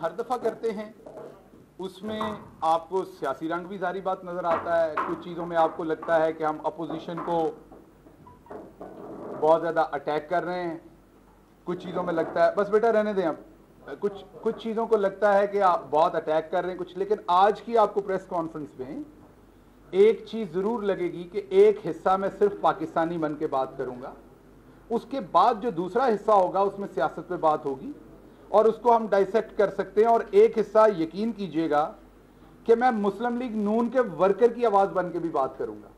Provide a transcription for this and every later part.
हर दफ़ा करते हैं उसमें आपको सियासी रंग भी सारी बात नज़र आता है। कुछ चीज़ों में आपको लगता है कि हम अपोजिशन को बहुत ज़्यादा अटैक कर रहे हैं, कुछ चीज़ों में लगता है बस बेटा रहने दें आप, कुछ चीज़ों को लगता है कि आप बहुत अटैक कर रहे हैं कुछ। लेकिन आज की आपको प्रेस कॉन्फ्रेंस में एक चीज़ ज़रूर लगेगी कि एक हिस्सा मैं सिर्फ पाकिस्तानी बन के बात करूँगा, उसके बाद जो दूसरा हिस्सा होगा उसमें सियासत पे बात होगी और उसको हम डाइसेक्ट कर सकते हैं। और एक हिस्सा यकीन कीजिएगा कि मैं मुस्लिम लीग नून के वर्कर की आवाज़ बन के भी बात करूँगा।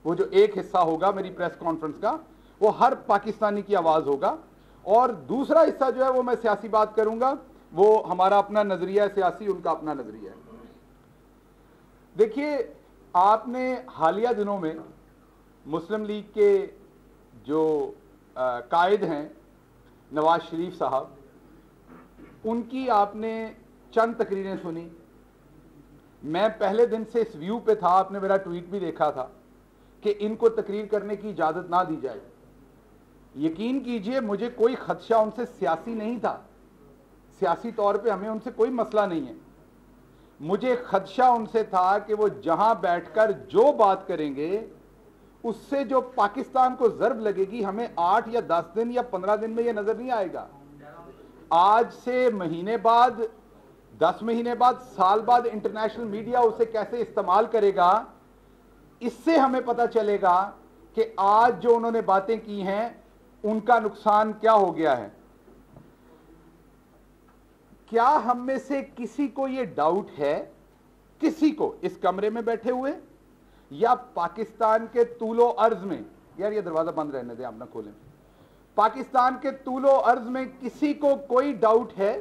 वो जो एक हिस्सा होगा मेरी प्रेस कॉन्फ्रेंस का, वो हर पाकिस्तानी की आवाज़ होगा। और दूसरा हिस्सा जो है वो मैं सियासी बात करूँगा, वो हमारा अपना नज़रिया है सियासी, उनका अपना नज़रिया है। देखिए, आपने हालिया दिनों में मुस्लिम लीग के जो कायद हैं नवाज शरीफ साहब, उनकी आपने चंद तकरीरें सुनी। मैं पहले दिन से इस व्यू पे था, आपने मेरा ट्वीट भी देखा था कि इनको तकरीर करने की इजाज़त ना दी जाए। यकीन कीजिए मुझे कोई खदशा उनसे सियासी नहीं था, सियासी तौर पे हमें उनसे कोई मसला नहीं है। मुझे खदशा उनसे था कि वो जहां बैठकर जो बात करेंगे उससे जो पाकिस्तान को ज़र्ब लगेगी, हमें 8 या 10 दिन या 15 दिन में ये नज़र नहीं आएगा। आज से महीने बाद, 10 महीने बाद, साल बाद इंटरनेशनल मीडिया उसे कैसे इस्तेमाल करेगा, इससे हमें पता चलेगा कि आज जो उन्होंने बातें की हैं उनका नुकसान क्या हो गया है। क्या हम में से किसी को यह डाउट है, किसी को इस कमरे में बैठे हुए या पाकिस्तान के तूलो अर्ज में, यार ये दरवाजा बंद रहने दें, आप ना खोलें, पाकिस्तान के तूलो अर्ज में किसी को कोई डाउट है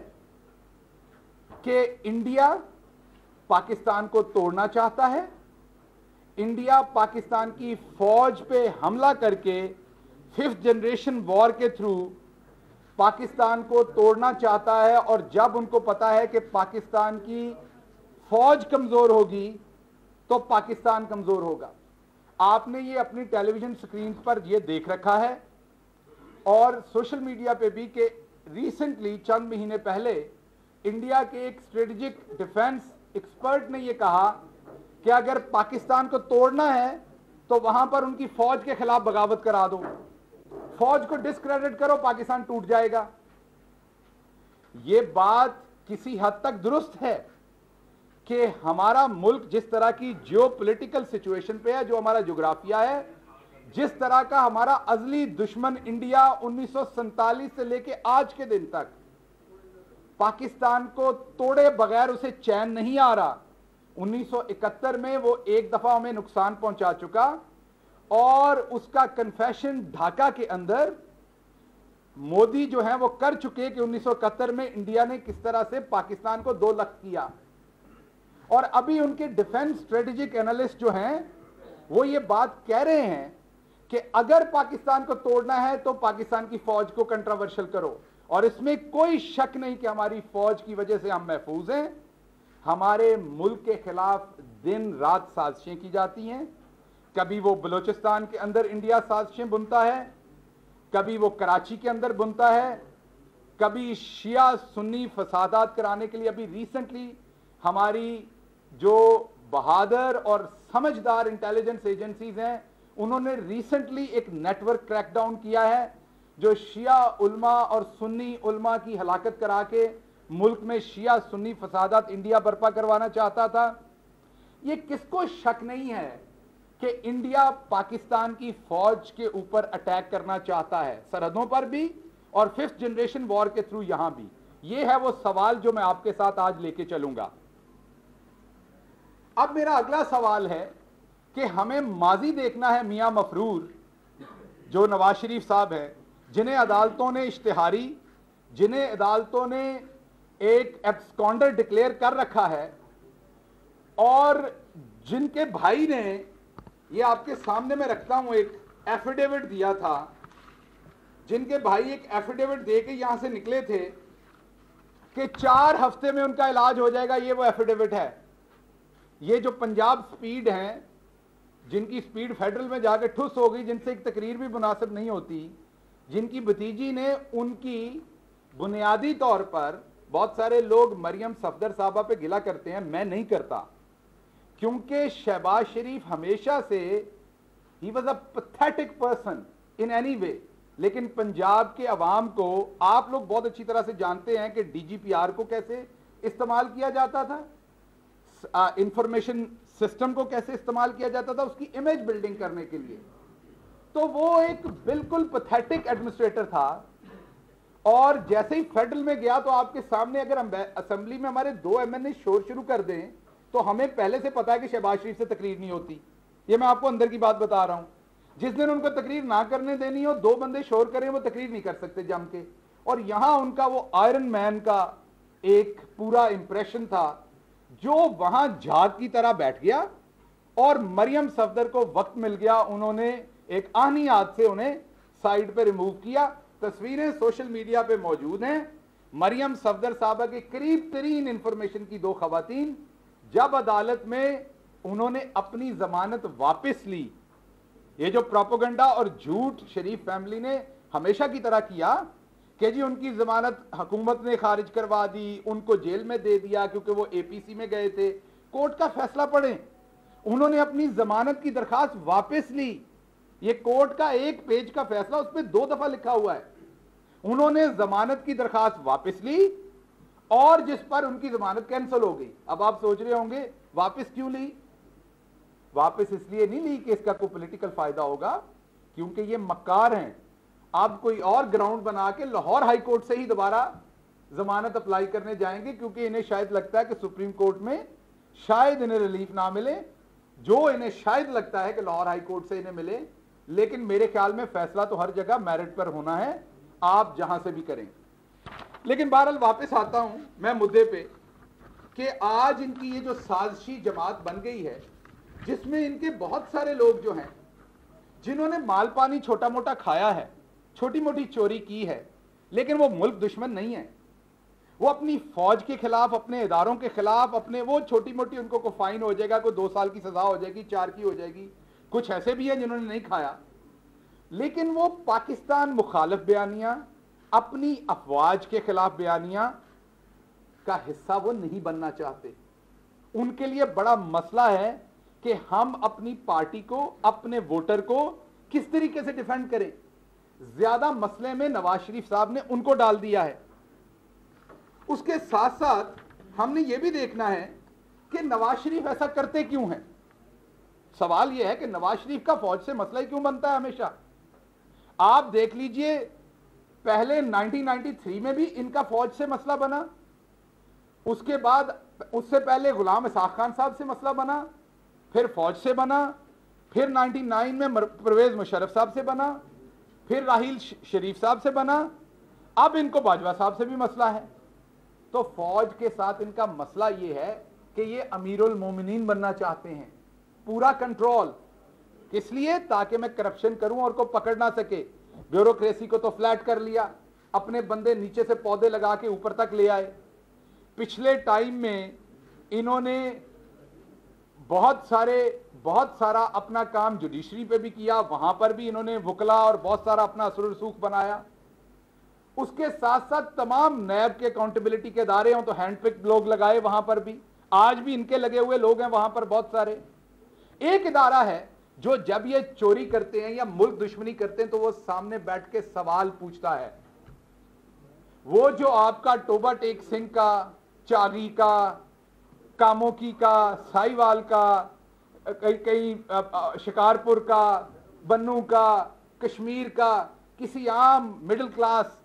कि इंडिया पाकिस्तान को तोड़ना चाहता है, इंडिया पाकिस्तान की फौज पे हमला करके 5th जनरेशन वॉर के थ्रू पाकिस्तान को तोड़ना चाहता है, और जब उनको पता है कि पाकिस्तान की फौज कमजोर होगी तो पाकिस्तान कमजोर होगा। आपने ये अपनी टेलीविजन स्क्रीन पर ये देख रखा है और सोशल मीडिया पे भी कि रिसेंटली चंद महीने पहले इंडिया के एक स्ट्रेटेजिक डिफेंस एक्सपर्ट ने ये कहा कि अगर पाकिस्तान को तोड़ना है तो वहां पर उनकी फौज के खिलाफ बगावत करा दो, फौज को डिस्क्रेडिट करो, पाकिस्तान टूट जाएगा। ये बात किसी हद तक दुरुस्त है कि हमारा मुल्क जिस तरह की जियोपॉलिटिकल सिचुएशन पे है, जो हमारा जोग्राफिया है, जिस तरह का हमारा अजली दुश्मन इंडिया 1947 से लेके आज के दिन तक पाकिस्तान को तोड़े बगैर उसे चैन नहीं आ रहा। 1971 में वो एक दफा हमें नुकसान पहुंचा चुका और उसका कन्फेशन ढाका के अंदर मोदी जो है वो कर चुके कि 1971 में इंडिया ने किस तरह से पाकिस्तान को 2 लाख किया। और अभी उनके डिफेंस स्ट्रेटेजिक एनालिस्ट जो हैं वो ये बात कह रहे हैं कि अगर पाकिस्तान को तोड़ना है तो पाकिस्तान की फौज को कंट्रोवर्शियल करो। और इसमें कोई शक नहीं कि हमारी फौज की वजह से हम महफूज हैं। हमारे मुल्क के खिलाफ दिन रात साजिशें की जाती हैं, कभी वो बलूचिस्तान के अंदर इंडिया साजिशें बुनता है, कभी वो कराची के अंदर बुनता है, कभी शिया सुन्नी फसादात कराने के लिए। अभी रिसेंटली हमारी जो बहादुर और समझदार इंटेलिजेंस एजेंसीज हैं उन्होंने रिसेंटली एक नेटवर्क क्रैकडाउन किया है जो शिया उल्मा और सुन्नी उल्मा की हलाकत करा के मुल्क में शिया सुन्नी फसादात इंडिया बर्पा करवाना चाहता था। ये किसको शक नहीं है कि इंडिया पाकिस्तान की फौज के ऊपर अटैक करना चाहता है, सरहदों पर भी और 5th जनरेशन वॉर के थ्रू यहां भी। ये है वो सवाल जो मैं आपके साथ आज लेके चलूंगा। अब मेरा अगला सवाल है कि हमें माजी देखना है। मियां मफरूर जो नवाज शरीफ साहब हैं, जिन्हें अदालतों ने इश्तिहारी, जिन्हें अदालतों ने एक एब्सकॉन्डर डिक्लेयर कर रखा है और जिनके भाई ने, ये आपके सामने मैं रखता हूं, एक एफिडेविट दिया था, जिनके भाई एक एफिडेविट दे के यहां से निकले थे कि 4 हफ्ते में उनका इलाज हो जाएगा। ये वो एफिडेविट है। ये जो पंजाब स्पीड हैं, जिनकी स्पीड फेडरल में जाके ठुस हो गई, जिनसे एक तकरीर भी मुनासिब नहीं होती, जिनकी भतीजी ने उनकी बुनियादी तौर पर बहुत सारे लोग मरियम सफदर साहबा पे गिला करते हैं, मैं नहीं करता, क्योंकि शहबाज शरीफ हमेशा से he was a pathetic person in any way. लेकिन पंजाब के अवाम को आप लोग बहुत अच्छी तरह से जानते हैं कि डीजीपीआर को कैसे इस्तेमाल किया जाता था, इंफॉर्मेशन सिस्टम को कैसे इस्तेमाल किया जाता था उसकी इमेज बिल्डिंग करने के लिए। तो वो एक बिल्कुल पैथेटिक एडमिनिस्ट्रेटर था। और जैसे ही फेडरल में गया तो आपके सामने अगर असेंबली में हमारे 2 एमएनए शोर शुरू कर दें तो हमें पहले से पता है कि शहबाज शरीफ से तकरीर नहीं होती। ये मैं आपको अंदर की बात बता रहा हूं। जिस दिन उनको तकरीर ना करने देनी हो, 2 बंदे शोर करें, वो तकरीर नहीं कर सकते जम के। और यहां उनका वो आयरन मैन का एक पूरा इंप्रेशन था जो वहां झाग की तरह बैठ गया। और मरियम सफदर को वक्त मिल गया, उन्होंने एक आहनी हाथ से उन्हें साइड पे रिमूव किया। तस्वीरें सोशल मीडिया पे मौजूद हैं। मरियम सफदर साहबा के करीब तरीन इंफॉर्मेशन की 2 खवातीन जब अदालत में उन्होंने अपनी जमानत वापस ली, ये जो प्रोपेगेंडा और झूठ शरीफ फैमिली ने हमेशा की तरह किया कि जी उनकी जमानत हुकूमत ने खारिज करवा दी, उनको जेल में दे दिया क्योंकि वो एपीसी में गए थे। कोर्ट का फैसला पढ़ें, उन्होंने अपनी जमानत की दरखास्त वापस ली। ये कोर्ट का 1 पेज का फैसला, उस पर 2 दफा लिखा हुआ है। उन्होंने जमानत की दरखास्त वापस ली और जिस पर उनकी जमानत कैंसिल हो गई। अब आप सोच रहे होंगे वापस क्यों ली? वापस इसलिए नहीं ली कि इसका कोई पॉलिटिकल फायदा होगा, क्योंकि ये मक्कार हैं। आप कोई और ग्राउंड बना के लाहौर हाई कोर्ट से ही दोबारा जमानत अप्लाई करने जाएंगे, क्योंकि इन्हें शायद लगता है कि सुप्रीम कोर्ट में शायद इन्हें रिलीफ ना मिले, जो इन्हें शायद लगता है कि लाहौर हाई कोर्ट से इन्हें मिले। लेकिन मेरे ख्याल में फैसला तो हर जगह मेरिट पर होना है, आप जहां से भी करें। लेकिन बहरहाल वापस आता हूं मैं मुद्दे पे कि आज इनकी ये जो साजिशी जमात बन गई है, जिसमें इनके बहुत सारे लोग जो हैं जिन्होंने माल पानी छोटा मोटा खाया है, छोटी मोटी चोरी की है, लेकिन वो मुल्क दुश्मन नहीं है। वो अपनी फौज के खिलाफ, अपने इदारों के खिलाफ, अपने वो छोटी मोटी उनको को फाइन हो जाएगा, कोई 2 साल की सजा हो जाएगी, 4 की हो जाएगी। कुछ ऐसे भी हैं जिन्होंने नहीं खाया, लेकिन वो पाकिस्तान मुखालिफ बयानियां, अपनी अफवाज के खिलाफ बयानियां का हिस्सा वो नहीं बनना चाहते। उनके लिए बड़ा मसला है कि हम अपनी पार्टी को, अपने वोटर को किस तरीके से डिफेंड करें। ज्यादा मसले में नवाज शरीफ साहब ने उनको डाल दिया है। उसके साथ साथ हमने ये भी देखना है कि नवाज शरीफ ऐसा करते क्यों हैं। सवाल यह है कि नवाज शरीफ का फौज से मसला ही क्यों बनता है हमेशा। आप देख लीजिए, पहले 1993 में भी इनका फौज से मसला बना, उसके बाद उससे पहले गुलाम इसाक खान साहब से मसला बना, फिर फौज से बना, फिर 99 में परवेज मुशर्रफ साहब से बना, फिर राहील शरीफ साहब से बना, अब इनको बाजवा साहब से भी मसला है। तो फौज के साथ इनका मसला यह है कि ये अमीरुल मोमिनीन बनना चाहते हैं, पूरा कंट्रोल। किस लिए? ताकि मैं करप्शन करूं और को पकड़ ना सके। ब्यूरोक्रेसी को तो फ्लैट कर लिया, अपने बंदे नीचे से पौधे लगा के ऊपर तक ले आए। पिछले टाइम में इन्होंने बहुत सारा अपना काम जुडिशरी पे भी किया, वहां पर भी इन्होंने वकला और बहुत सारा अपना असर रसूख बनाया। उसके साथ साथ तमाम नैब के अकाउंटेबिलिटी के इदारे हों तो हैंड पिक लोग लगाए वहां पर भी, आज भी इनके लगे हुए लोग हैं वहां पर बहुत सारे। एक इदारा है जो जब ये चोरी करते हैं या मुल्क दुश्मनी करते हैं तो वो सामने बैठ के सवाल पूछता है। वो जो आपका टोबा टेक सिंह का, चागी का, कामोकी का, साहिवाल का, कई शिकारपुर का, बन्नू का, कश्मीर का किसी आम मिडिल क्लास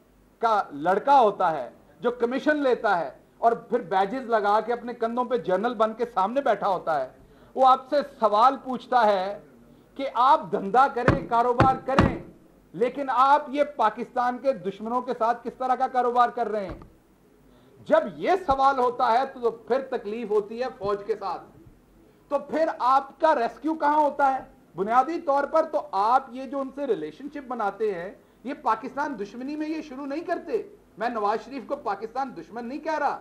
का लड़का होता है जो कमीशन लेता है और फिर बैजेस लगा के अपने कंधों पे जर्नल बन के सामने बैठा होता है, वो आपसे सवाल पूछता है कि आप धंधा करें, कारोबार करें, लेकिन आप ये पाकिस्तान के दुश्मनों के साथ किस तरह का कारोबार कर रहे हैं। जब ये सवाल होता है तो फिर तकलीफ होती है फौज के साथ। तो फिर आपका रेस्क्यू कहां होता है? बुनियादी तौर पर तो आप ये जो उनसे रिलेशनशिप बनाते हैं, ये पाकिस्तान दुश्मनी में ये शुरू नहीं करते। मैं नवाज शरीफ को पाकिस्तान दुश्मन नहीं कह रहा,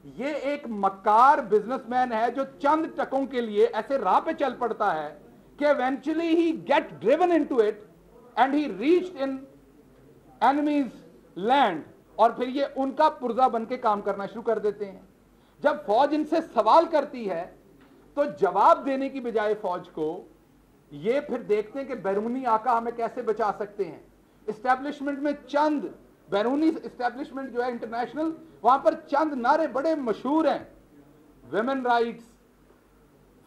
ये एक मक्कार बिजनेसमैन है जो चंद टकों के लिए ऐसे राह पे चल पड़ता है कि eventually he get driven into it and he reached in enemy's land और फिर ये उनका पुर्जा बन के काम करना शुरू कर देते हैं। जब फौज इनसे सवाल करती है तो जवाब देने की बजाय फौज को ये फिर देखते हैं कि बैरूनी आका हमें कैसे बचा सकते हैं। एस्टैब्लिशमेंट में चंद बैरूनी एस्टैब्लिशमेंट जो है इंटरनेशनल, वहां पर चंद नारे बड़े मशहूर हैं, women rights,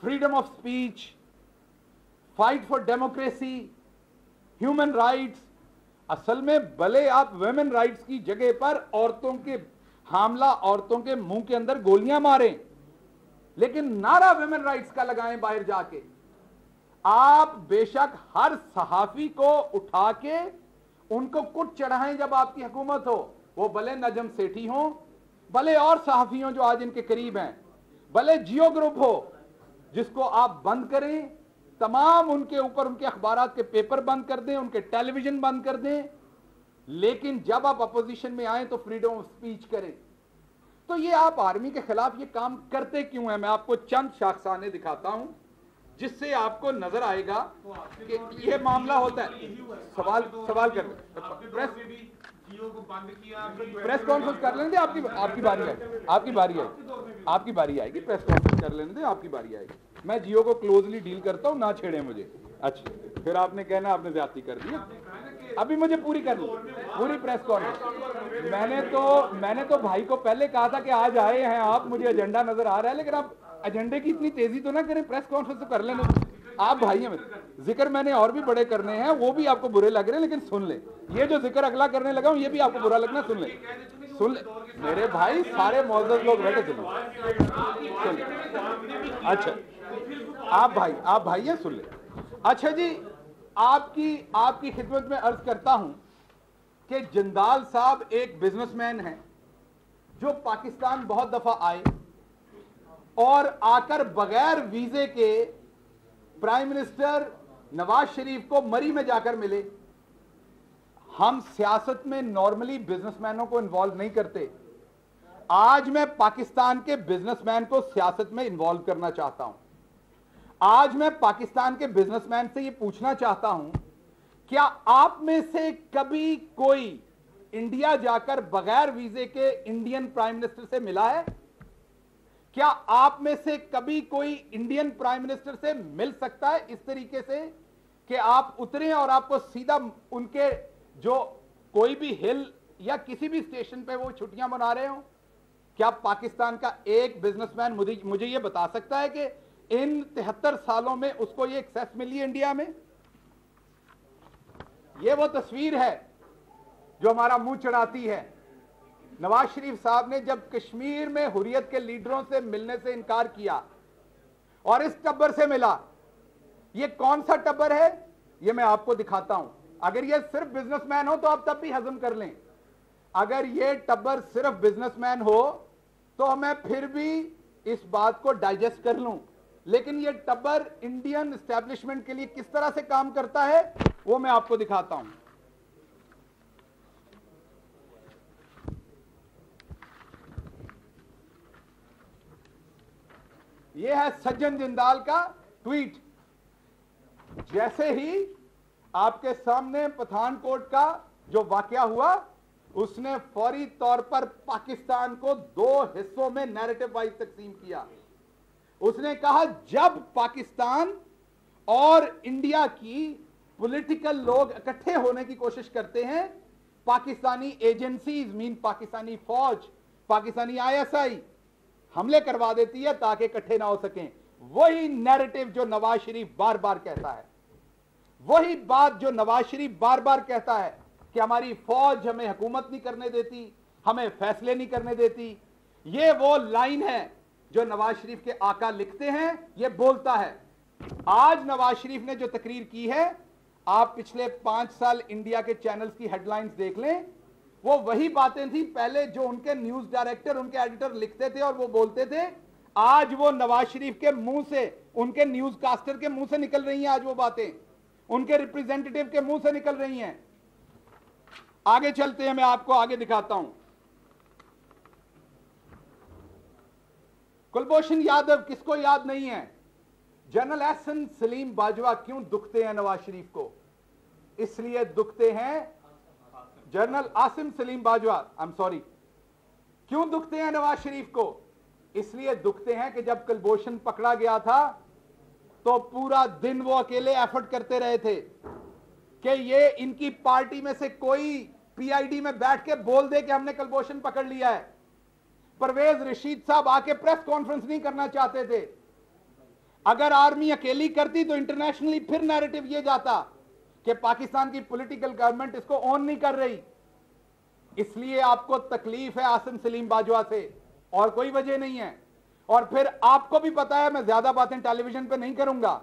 freedom of speech, fight for democracy, human rights. असल में भले आप विमेन राइट्स की जगह पर औरतों के हामला औरतों के मुंह के अंदर गोलियां मारें, लेकिन नारा विमेन राइट्स का लगाएं बाहर जाके। आप बेशक हर सहाफी को उठा के उनको कुट चढ़ाएं जब आपकी हुकूमत हो, वो भले नजम सेठी हो, भले और सहाफी हो जो आज इनके करीब हैं, भले जियो ग्रुप हो जिसको आप बंद करें, तमाम उनके ऊपर उनके अखबारात के पेपर बंद कर दें, उनके टेलीविजन बंद कर दें, लेकिन जब आप अपोजिशन में आए तो फ्रीडम ऑफ स्पीच करें। तो ये आप आर्मी के खिलाफ ये काम करते क्यों हैं? मैं आपको चंद शाखसाने दिखाता हूं जिससे आपको नजर आएगा कि ये मामला होता है। सवाल कर प्रेस कॉन्फ्रेंस कर लेने दे, आपकी बारी है, आपकी बारी आएगी, प्रेस कॉन्फ्रेंस कर लेने दे, आपकी बारी आएगी। मैं जियो को क्लोजली डील करता हूं, ना छेड़े मुझे। अच्छा, फिर आपने कहना आपने ज्यादती कर दी। अभी मुझे पूरी करनी, पूरी प्रेस कॉन्फ्रेंस। मैंने तो भाई को पहले कहा था कि आज आए हैं आप, मुझे एजेंडा नजर आ रहा है, लेकिन आप एजेंडे की इतनी तेजी तो ना करें, प्रेस कॉन्फ्रेंस तो कर लेने। आप भाई हैं मेरे, जिक्र मैंने और भी बड़े करने हैं, वो भी आपको बुरे लग रहे हैं, लेकिन सुन ले। ये जो जिक्र अगला करने लगा हूं ये भी आपको बुरा लगना, सुन ले मेरे भाई, सारे मौजूद लोग बैठे, सुन ले। अच्छा, आप भाई हैं, सुन ले। अच्छा जी, आपकी खिदमत में अर्ज करता हूं कि जिंदाल साहब एक बिजनेसमैन हैं जो पाकिस्तान बहुत दफा आए और आकर बगैर वीजे के प्राइम मिनिस्टर नवाज शरीफ को मरी में जाकर मिले। हम सियासत में नॉर्मली बिजनेसमैनों को इन्वॉल्व नहीं करते। आज मैं पाकिस्तान के बिजनेसमैन को सियासत में इन्वॉल्व करना चाहता हूं। आज मैं पाकिस्तान के बिजनेसमैन से यह पूछना चाहता हूं, क्या आप में से कभी कोई इंडिया जाकर बगैर वीजे के इंडियन प्राइम मिनिस्टर से मिला है? क्या आप में से कभी कोई इंडियन प्राइम मिनिस्टर से मिल सकता है इस तरीके से कि आप उतरे और आपको सीधा उनके जो कोई भी हिल या किसी भी स्टेशन पे वो छुट्टियां मना रहे हो? क्या पाकिस्तान का एक बिजनेसमैन मुझे ये बता सकता है कि इन 73 सालों में उसको ये एक्सेस मिली है इंडिया में? ये वो तस्वीर है जो हमारा मुंह चढ़ाती है। नवाज शरीफ साहब ने जब कश्मीर में हुर्रियत के लीडरों से मिलने से इनकार किया और इस टब्बर से मिला, ये कौन सा टब्बर है ये मैं आपको दिखाता हूं। अगर ये सिर्फ बिजनेसमैन हो तो आप तब भी हजम कर लें। अगर ये टब्बर सिर्फ बिजनेसमैन हो तो मैं फिर भी इस बात को डाइजेस्ट कर लूं, लेकिन ये टब्बर इंडियन एस्टैब्लिशमेंट के लिए किस तरह से काम करता है वो मैं आपको दिखाता हूं। यह है सज्जन जिंदाल का ट्वीट। जैसे ही आपके सामने पठानकोट का जो वाकया हुआ, उसने फौरी तौर पर पाकिस्तान को 2 हिस्सों में नैरेटिव वाइज तकसीम किया। उसने कहा जब पाकिस्तान और इंडिया की पॉलिटिकल लोग इकट्ठे होने की कोशिश करते हैं, पाकिस्तानी एजेंसीज मीन पाकिस्तानी फौज, पाकिस्तानी आईएसआई हमले करवा देती है ताकि इकट्ठे ना हो सकें। वही नैरेटिव जो नवाज शरीफ बार बार कहता है, वही बात जो नवाज शरीफ बार बार कहता है कि हमारी फौज हमें हुकूमत नहीं करने देती, हमें फैसले नहीं करने देती। ये वो लाइन है जो नवाज शरीफ के आका लिखते हैं, ये बोलता है। आज नवाज शरीफ ने जो तकरीर की है, आप पिछले 5 साल इंडिया के चैनल्स की हेडलाइंस देख लें, वो वही बातें थी पहले जो उनके न्यूज डायरेक्टर, उनके एडिटर लिखते थे और वो बोलते थे। आज वो नवाज शरीफ के मुंह से, उनके न्यूज कास्टर के मुंह से निकल रही हैं, आज वो बातें उनके रिप्रेजेंटेटिव के मुंह से निकल रही हैं। आगे चलते हैं, मैं आपको आगे दिखाता हूं। कुलभूषण यादव किसको याद नहीं है? जनरल एहसन सलीम बाजवा क्यों दुखते हैं नवाज शरीफ को? इसलिए दुखते हैं general Asim Salim Bajwa, I am sorry, क्यों दुखते हैं नवाज शरीफ को? इसलिए दुखते हैं कि जब कुलभूषण पकड़ा गया था तो पूरा दिन वो अकेले एफर्ट करते रहे थे कि ये इनकी पार्टी में से कोई पीआईडी में बैठ के बोल दे कि हमने कुलभूषण पकड़ लिया है। परवेज रशीद साहब आके प्रेस कॉन्फ्रेंस नहीं करना चाहते थे। अगर आर्मी अकेली करती तो इंटरनेशनली फिर नैरेटिव ये जाता कि पाकिस्तान की पॉलिटिकल गवर्नमेंट इसको ऑन नहीं कर रही। इसलिए आपको तकलीफ है आसिम सलीम बाजवा से, और कोई वजह नहीं है। और फिर आपको भी पता है, मैं ज्यादा बातें टेलीविजन पे नहीं करूंगा,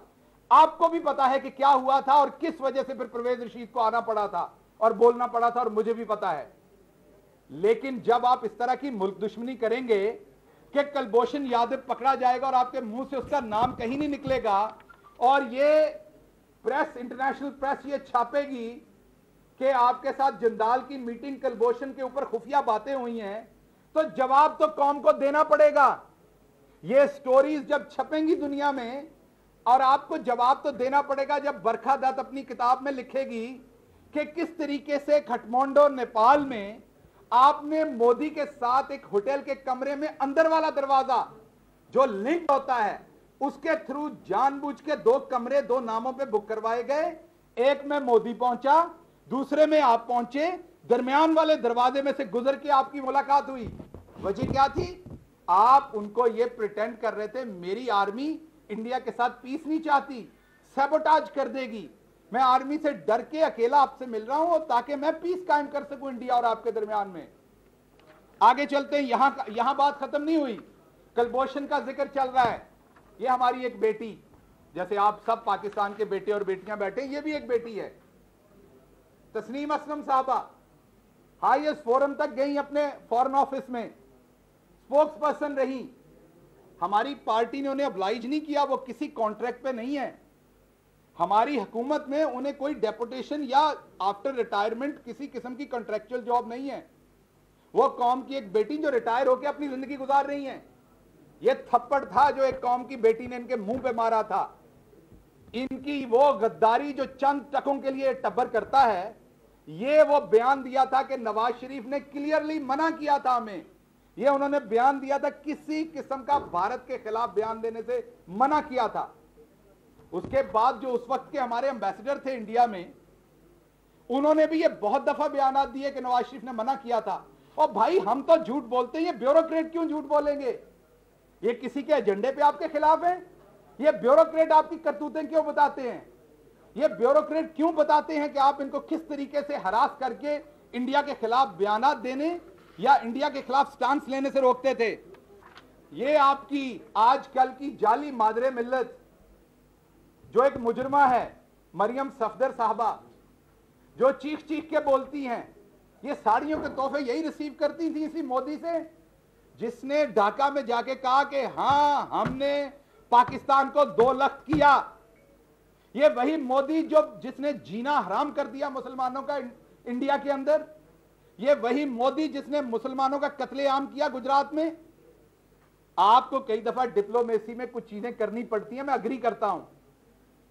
आपको भी पता है कि क्या हुआ था और किस वजह से फिर परवेज रशीद को आना पड़ा था और बोलना पड़ा था, और मुझे भी पता है। लेकिन जब आप इस तरह की मुल्क दुश्मनी करेंगे कि कुलभूषण यादव पकड़ा जाएगा और आपके मुंह से उसका नाम कहीं नहीं निकलेगा, और ये प्रेस, इंटरनेशनल प्रेस ये छापेगी कि आपके साथ जंदाल की मीटिंग कुलभूषण के ऊपर खुफिया बातें हुई हैं, तो जवाब तो कौम को देना पड़ेगा। ये स्टोरीज जब छपेंगी दुनिया में, और आपको जवाब तो देना पड़ेगा जब बरखा दत्त अपनी किताब में लिखेगी कि किस तरीके से खटमांडू नेपाल में आपने मोदी के साथ एक होटल के कमरे में अंदर वाला दरवाजा जो लिंक होता है उसके थ्रू जानबूझ के 2 कमरे 2 नामों पे बुक करवाए गए। एक में मोदी पहुंचा, दूसरे में आप पहुंचे, दरमियान वाले दरवाजे में से गुजर के आपकी मुलाकात हुई। वजह क्या थी? आप उनको ये प्रिटेंड कर रहे थे मेरी आर्मी इंडिया के साथ पीस नहीं चाहती, सैबोटाज कर देगी, मैं आर्मी से डर के अकेला आपसे मिल रहा हूं ताकि मैं पीस कायम कर सकूं इंडिया और आपके दरमियान में। आगे चलते हैं। यहां बात खत्म नहीं हुई, कुलभूषण का जिक्र चल रहा है। ये हमारी एक बेटी, जैसे आप सब पाकिस्तान के बेटे और बेटियां बैठे, ये भी एक बेटी है, तस्नीम असलम साहबा हाईएस्ट फोरम तक गई, अपने फॉरेन ऑफिस में स्पोक्स पर्सन रही। हमारी पार्टी ने उन्हें अब्लाइज नहीं किया, वो किसी कॉन्ट्रैक्ट पे नहीं है। हमारी हुकूमत में उन्हें कोई डेपुटेशन या आफ्टर रिटायरमेंट किसी किस्म की कॉन्ट्रैक्चुअल जॉब नहीं है। वो कौम की एक बेटी जो रिटायर होकर अपनी जिंदगी गुजार रही है। ये थप्पड़ था जो एक कौम की बेटी ने इनके मुंह पे मारा था। इनकी वो गद्दारी जो चंद टकों के लिए टब्बर करता है, ये वो बयान दिया था कि नवाज शरीफ ने क्लियरली मना किया था हमें। ये उन्होंने बयान दिया था, किसी किस्म का भारत के खिलाफ बयान देने से मना किया था। उसके बाद जो उस वक्त के हमारे एम्बेसडर थे इंडिया में, उन्होंने भी ये बहुत दफा बयान दिए कि नवाज शरीफ ने मना किया था। और भाई हम तो झूठ बोलते हैं, ये ब्यूरोक्रेट क्यों झूठ बोलेंगे? ये किसी के एजेंडे पे आपके खिलाफ है? ये ब्यूरोक्रेट आपकी करतूतें क्यों बताते हैं? ये ब्यूरोक्रेट क्यों बताते हैं कि आप इनको किस तरीके से हरास करके इंडिया के खिलाफ बयान देने या इंडिया के खिलाफ स्टांस लेने से रोकते थे? ये आपकी आजकल की जाली मादरे मिल्लत, जो एक मुजरमा है मरियम सफदर साहबा, जो चीख चीख के बोलती हैं, ये साड़ियों के तोहफे यही रिसीव करती थी इसी मोदी से, जिसने ढाका में जाके कहा कि हां हमने पाकिस्तान को 2 लाख किया। ये वही मोदी जिसने जीना हराम कर दिया मुसलमानों का इंडिया के अंदर। ये वही मोदी जिसने मुसलमानों का कत्लेआम किया गुजरात में। आपको कई दफा डिप्लोमेसी में कुछ चीजें करनी पड़ती हैं, मैं अग्री करता हूं,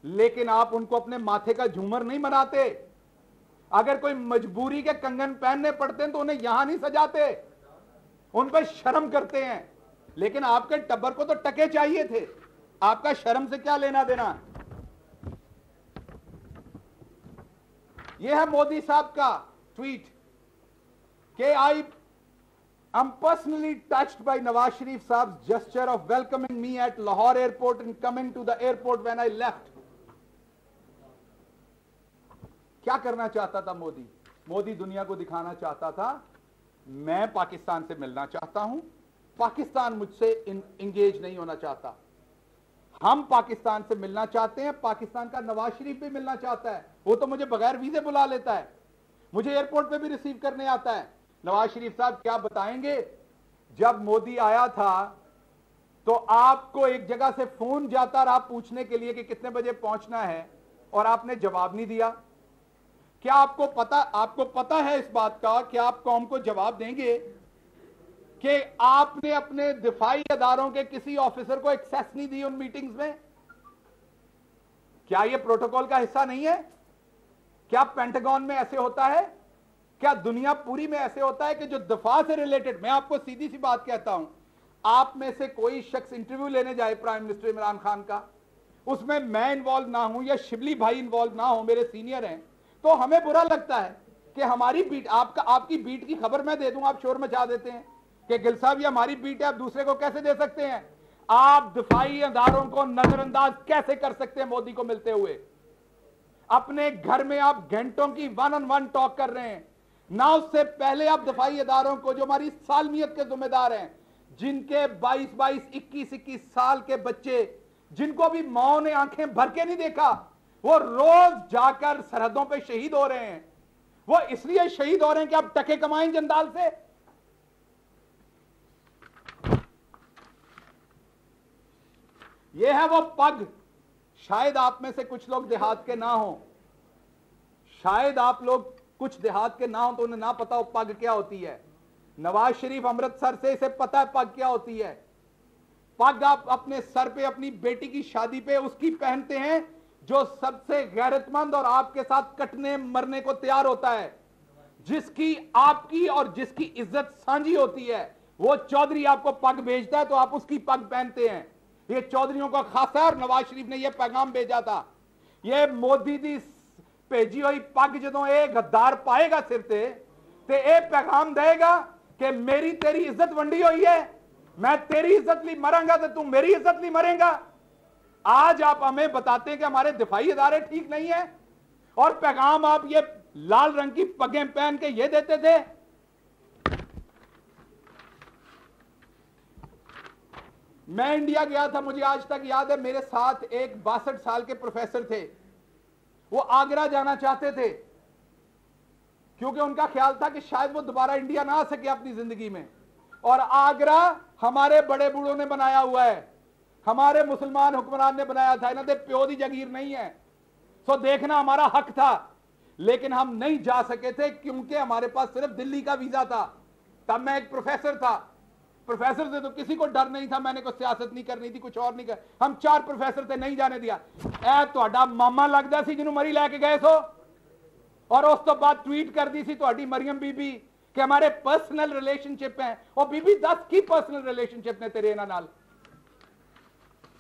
लेकिन आप उनको अपने माथे का झूमर नहीं बनाते। अगर कोई मजबूरी के कंगन पहनने पड़ते हैं तो उन्हें यहां नहीं सजाते, उन पर शर्म करते हैं। लेकिन आपके टब्बर को तो टके चाहिए थे, आपका शर्म से क्या लेना देना? यह है मोदी साहब का ट्वीट कि I am personally touched by Nawaz Sharif साहब gesture of welcoming me at Lahore airport and coming to the airport when I left. क्या करना चाहता था मोदी? मोदी दुनिया को दिखाना चाहता था मैं पाकिस्तान से मिलना चाहता हूं, पाकिस्तान मुझसे इंगेज नहीं होना चाहता। हम पाकिस्तान से मिलना चाहते हैं, पाकिस्तान का नवाज शरीफ भी मिलना चाहता है। वो तो मुझे बगैर वीजे बुला लेता है, मुझे एयरपोर्ट पे भी रिसीव करने आता है। नवाज शरीफ साहब क्या बताएंगे, जब मोदी आया था तो आपको एक जगह से फोन जाता रहा पूछने के लिए कि कितने बजे पहुंचना है, और आपने जवाब नहीं दिया। क्या आपको पता है इस बात का कि आप कौम को जवाब देंगे कि आपने अपने दिफाई अदारों के किसी ऑफिसर को एक्सेस नहीं दी उन मीटिंग्स में? क्या यह प्रोटोकॉल का हिस्सा नहीं है? क्या पेंटागन में ऐसे होता है क्या दुनिया पूरी में ऐसे होता है कि जो दफा से रिलेटेड, मैं आपको सीधी सी बात कहता हूं, आप में से कोई शख्स इंटरव्यू लेने जाए प्राइम मिनिस्टर इमरान खान का, उसमें मैं इन्वॉल्व ना हूं या शिबली भाई इन्वॉल्व ना हो, मेरे सीनियर हैं, तो हमें बुरा लगता है कि हमारी बीट, आपकी बीट की खबर मैं दे दूं, आप शोर मचा देते हैं कि गिल साहब ये हमारी बीट है, आप दूसरे को कैसे दे सकते हैं? आप दिफाई अदारों को नजरअंदाज कैसे कर सकते हैं मोदी को मिलते हुए? अपने घर में आप घंटों की 1-on-1 टॉक कर रहे हैं ना, उससे पहले आप दफाई अदारों को, जो हमारी सालमियत के जिम्मेदार हैं, जिनके 22-22, 21-21 साल के बच्चे, जिनको भी माओ ने आंखें भर के नहीं देखा, वो रोज जाकर सरहदों पे शहीद हो रहे हैं। वो इसलिए शहीद हो रहे हैं कि आप टके कमाएं जंदाल से। ये है वो पग। शायद आप में से कुछ लोग देहात के ना हो, शायद आप लोग कुछ देहात के ना हो तो उन्हें ना पता हो पग क्या होती है। नवाज शरीफ अमृतसर से, इसे पता है पग क्या होती है। पग आप अपने सर पे अपनी बेटी की शादी पे उसकी पहनते हैं जो सबसे गैरतमंद और आपके साथ कटने मरने को तैयार होता है, जिसकी आपकी और जिसकी इज्जत सांझी होती है। वो चौधरी आपको पग भेजता है तो आप उसकी पग पहनते हैं। ये चौधरियों का खासा है और नवाज शरीफ ने यह पैगाम भेजा था। ये मोदी दी भेजी हुई पग जो एक गद्दार पाएगा सिर ते एक पैगाम देगा कि मेरी तेरी इज्जत वंडी हुई है, मैं तेरी इज्जत ली मरांगा तो तू मेरी इज्जत ली मरेगा। आज आप हमें बताते हैं कि हमारे दिफाई अदारे ठीक नहीं है और पैगाम आप ये लाल रंग की पगें पहन के ये देते थे। मैं इंडिया गया था, मुझे आज तक याद है, मेरे साथ एक 62 साल के प्रोफेसर थे। वो आगरा जाना चाहते थे क्योंकि उनका ख्याल था कि शायद वो दोबारा इंडिया ना आ सके अपनी जिंदगी में। और आगरा हमारे बड़े बूढ़ों ने बनाया हुआ है, हमारे मुसलमान हुक्मरान ने बनाया था, इन्होंने प्यो दी जगीर नहीं है। सो देखना हमारा हक था, लेकिन हम नहीं जा सके थे क्योंकि हमारे पास सिर्फ दिल्ली का वीजा था। तब मैं एक प्रोफेसर था, प्रोफेसर से तो किसी को डर नहीं था, मैंने कोई सियासत नहीं करनी थी, कुछ और नहीं कर। हम 4 प्रोफेसर थे, नहीं जाने दिया। ए ਤੁਹਾਡਾ मामा लगता सी जिन्होंने मरी लैके गए सो, और उस तो बाद ट्वीट कर दी सी ਤੁਹਾਡੀ मरियम बीबी कि हमारे पर्सनल रिलेशनशिप हैं। और बीबी 10 की पर्सनल रिलेशनशिप ने तेरे नाल,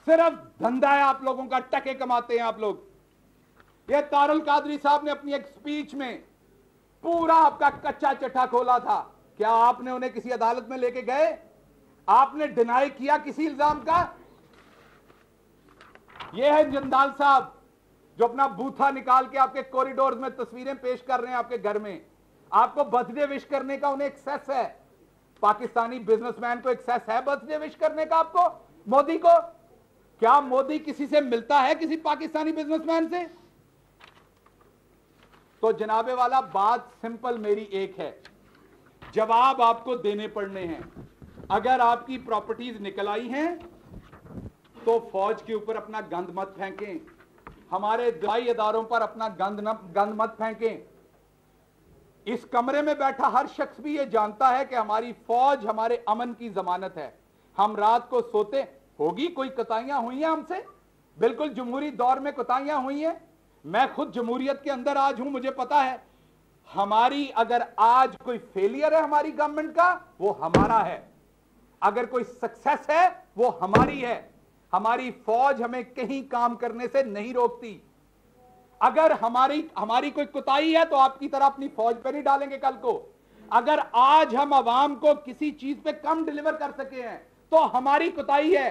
सिर्फ धंधा है आप लोगों का, टके कमाते हैं आप लोग। ये तारुल कादरी साहब ने अपनी एक स्पीच में पूरा आपका कच्चा चट्टा खोला था। क्या आपने उन्हें किसी अदालत में लेके गए? आपने डिनाई किया किसी इल्जाम का? यह है जंदाल साहब जो अपना बूथा निकाल के आपके कॉरिडोर में तस्वीरें पेश कर रहे हैं आपके घर में। आपको बर्थडे विश करने का उन्हें एक्सेस है। पाकिस्तानी बिजनेसमैन को एक्सेस है बर्थडे विश करने का आपको, मोदी को? क्या मोदी किसी से मिलता है, किसी पाकिस्तानी बिजनेसमैन से? तो जनाबे वाला, बात सिंपल मेरी एक है, जवाब आपको देने पड़ने हैं। अगर आपकी प्रॉपर्टीज निकल आई हैं तो फौज के ऊपर अपना गंद मत फेंकें, हमारे दवाई अदारों पर अपना गंद मत फेंकें। इस कमरे में बैठा हर शख्स भी यह जानता है कि हमारी फौज हमारे अमन की जमानत है। हम रात को सोते, होगी कोई कोताहियां हुई हैं हमसे, बिल्कुल जमहूरी दौर में कोताहियां हुई हैं। मैं खुद जमहूरियत के अंदर आज हूं, मुझे पता है हमारी, अगर आज कोई फेलियर है हमारी गवर्नमेंट का, वो हमारा है। अगर कोई सक्सेस है वो हमारी है। हमारी फौज हमें कहीं काम करने से नहीं रोकती। अगर हमारी कोई कुताही है तो आपकी तरह अपनी फौज पे नहीं डालेंगे कल को। अगर आज हम आवाम को किसी चीज पे कम डिलीवर कर सके हैं तो हमारी कुताही है,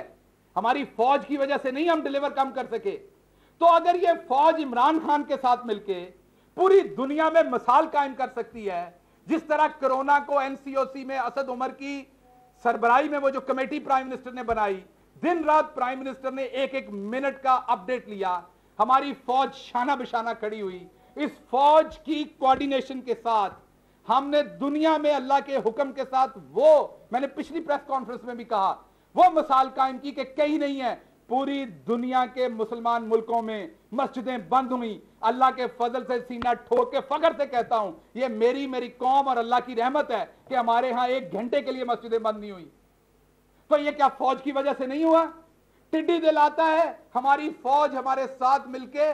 हमारी फौज की वजह से नहीं हम डिलीवर कम कर सके। तो अगर ये फौज इमरान खान के साथ मिलके पूरी दुनिया में मिसाल कायम कर सकती है, जिस तरह कोरोना को एनसीओसी में असद उमर की सरबराही में वो जो कमेटी प्राइम मिनिस्टर ने बनाई, दिन रात प्राइम मिनिस्टर ने एक एक मिनट का अपडेट लिया, हमारी फौज शाना बिशाना खड़ी हुई। इस फौज की कोऑर्डिनेशन के साथ हमने दुनिया में अल्लाह के हुक्म के साथ, वो मैंने पिछली प्रेस कॉन्फ्रेंस में भी कहा, वो मिसाल कायम की कि कहीं नहीं है, पूरी दुनिया के मुसलमान मुल्कों में मस्जिदें बंद हुई। अल्लाह के फजल से सीना ठोक के फख्र से कहता हूं, ये मेरी कौम और अल्लाह की रहमत है कि हमारे यहां 1 घंटे के लिए मस्जिदें बंद नहीं हुई। तो ये क्या फौज की वजह से नहीं हुआ? टिड्डी दिलाता है, हमारी फौज हमारे साथ मिलके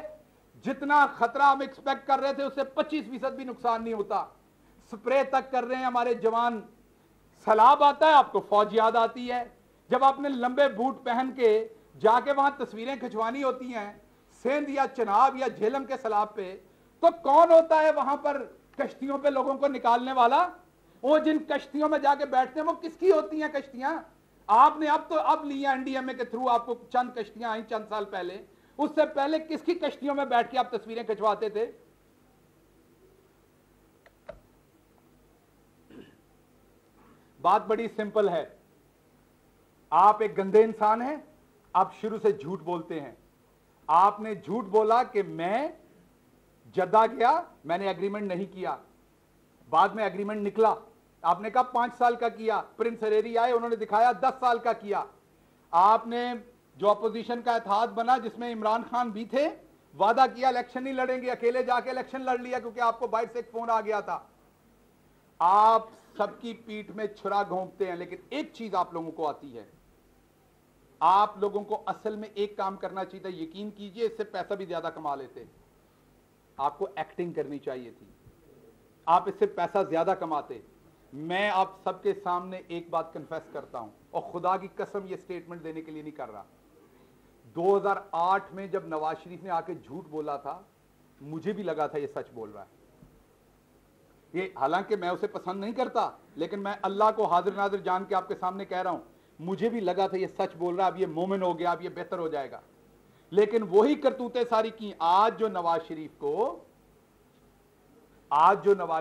जितना खतरा हम एक्सपेक्ट कर रहे थे उससे 25% भी नुकसान नहीं होता। स्प्रे तक कर रहे हैं हमारे जवान। सैलाब आता है आपको फौज याद आती है। जब आपने लंबे बूट पहन के जाके वहां तस्वीरें खिंचवानी होती हैं सिंध या चनाब या झेलम के सैलाब पे, तो कौन होता है वहां पर कश्तियों पे लोगों को निकालने वाला? वो जिन कश्तियों में जाके बैठते हैं वो किसकी होती हैं कश्तियां? आपने अब लिया एनडीएमए के थ्रू, आपको चंद कश्तियां आई चंद साल पहले। उससे पहले किसकी कश्तियों में बैठ के आप तस्वीरें खिंचवाते थे? बात बड़ी सिंपल है। आप एक गंदे इंसान हैं, आप शुरू से झूठ बोलते हैं। आपने झूठ बोला कि मैं जद्दा गया, मैंने एग्रीमेंट नहीं किया। बाद में एग्रीमेंट निकला, आपने कहा 5 साल का किया। प्रिंस हरेरी आए, उन्होंने दिखाया 10 साल का किया। आपने जो अपोजिशन का इत्तेहाद बना जिसमें इमरान खान भी थे, वादा किया इलेक्शन नहीं लड़ेंगे, अकेले जाके इलेक्शन लड़ लिया क्योंकि आपको बाहर से एक फोन आ गया था। आप सबकी पीठ में छुरा घोंपते हैं, लेकिन एक चीज आप लोगों को आती है, आप लोगों को असल में एक काम करना चाहिए था। यकीन कीजिए इससे पैसा भी ज्यादा कमा लेते। आपको एक्टिंग करनी चाहिए थी, आप इससे पैसा ज्यादा कमाते। मैं आप सबके सामने एक बात कन्फेस करता हूं, और खुदा की कसम ये स्टेटमेंट देने के लिए नहीं कर रहा। 2008 में जब नवाज शरीफ ने आके झूठ बोला था, मुझे भी लगा था ये सच बोल रहा है। ये हालांकि मैं उसे पसंद नहीं करता, लेकिन मैं अल्लाह को हाजिर नाजिर जान के आपके सामने कह रहा हूं, मुझे भी लगा था ये सच बोल रहा है, अब ये मोमिन हो गया, अब ये बेहतर हो जाएगा। लेकिन वही करतूतें सारी की। आज जो नवाज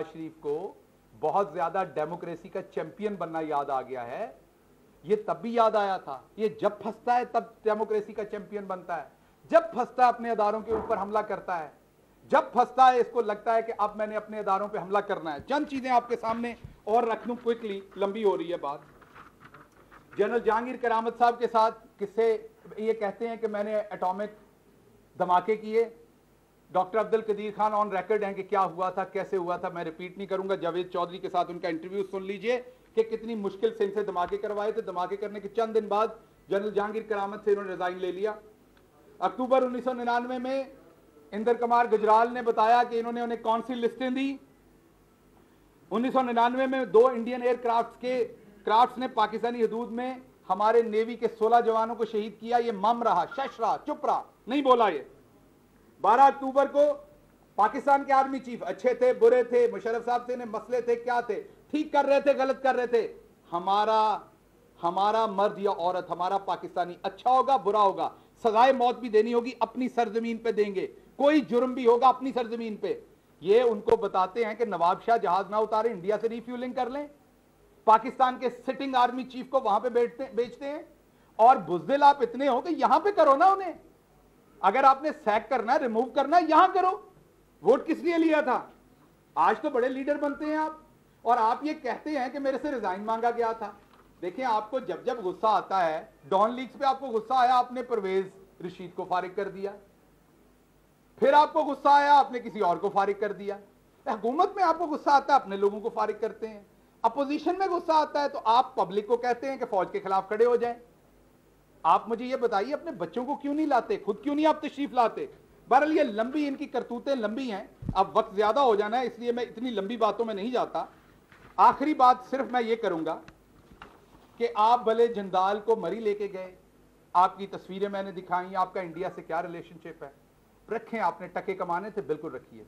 शरीफ को बहुत ज्यादा डेमोक्रेसी का चैंपियन बनना याद आ गया है, ये तब भी याद आया था। ये जब फंसता है तब डेमोक्रेसी का चैंपियन बनता है, जब फंसता है अपने अदारों के ऊपर हमला करता है, जब फंसता है इसको लगता है कि अब मैंने अपने अदारों पे हमला करना है। चंद चीजें आपके सामने और रख लूं क्विकली, लंबी हो रही है बात। जनरल जहांगीर करामत साहब के साथ किस्से, ये कहते हैं कि मैंने एटॉमिक धमाके किए। Doctor Abdul Qadeer Khan on record हैं कि क्या हुआ था, कैसे हुआ था, मैं रिपीट नहीं करूंगा। जावेद चौधरी के साथ उनका इंटरव्यू सुन लीजिए कि कितनी मुश्किल से इनसे धमाके करवाए थे। धमाके करने के चंद दिन बाद जनरल जहांगीर करामत से इन्होंने रिजाइन ले लिया। अक्टूबर 1999 में इंदर कुमार गुजराल ने बताया कि इन्होंने उन्हें कौन सी लिस्टें दी। 1999 में 2 इंडियन एयरक्राफ्ट्स ने पाकिस्तानी हदूद में हमारे नेवी के 16 जवानों को शहीद किया। ये मम रहा, शश रहा, चुप रहा, नहीं बोला। ये 12 अक्टूबर को पाकिस्तान के आर्मी चीफ अच्छे थे, बुरे थे, मुशर्रफ साहब से मसले थे, क्या थे, ठीक कर रहे थे, गलत कर रहे थे। हमारा मर्द या औरत, हमारा पाकिस्तानी अच्छा होगा, बुरा होगा, सजाए मौत भी देनी होगी, अपनी सरजमीन पे देंगे। कोई जुर्म भी होगा अपनी सरजमीन पे। ये उनको बताते हैं कि नवाब शाह जहाज ना उतारे, इंडिया से रिफ्यूलिंग कर लें। पाकिस्तान के सिटिंग आर्मी चीफ को वहां पे बेचते हैं। और बुज़दिल आप इतने हो कि यहां पे करो ना उन्हें। अगर आपने सैक करना है, रिमूव करना है, यहां करो। वोट किस लिए लिया था? आज तो बड़े लीडर बनते हैं आप, और आप ये कहते हैं कि मेरे से रिजाइन मांगा गया था। देखिए, आपको जब जब गुस्सा आता है, डॉन लीग्स पे आपको गुस्सा आया, आपने परवेज रशीद को फारिग कर दिया। फिर आपको गुस्सा आया, आपने किसी और को फारिग कर दिया। हुकूमत में आपको गुस्सा आता है, अपने लोगों को फारिग करते हैं। अपोजिशन में गुस्सा आता है तो आप पब्लिक को कहते हैं कि फौज के खिलाफ खड़े हो जाएं। आप मुझे ये बताइए, अपने बच्चों को क्यों नहीं लाते? खुद क्यों नहीं आप तशरीफ लाते? बहरहाल ये लंबी, इनकी करतूतें लंबी हैं। अब वक्त ज्यादा हो जाना है, इसलिए मैं इतनी लंबी बातों में नहीं जाता। आखिरी बात सिर्फ मैं ये करूंगा कि आप भले जिंदाल को मरी लेके गए, आपकी तस्वीरें मैंने दिखाई, आपका इंडिया से क्या रिलेशनशिप है, रखें। आपने टके कमाने थे, बिल्कुल रखिए।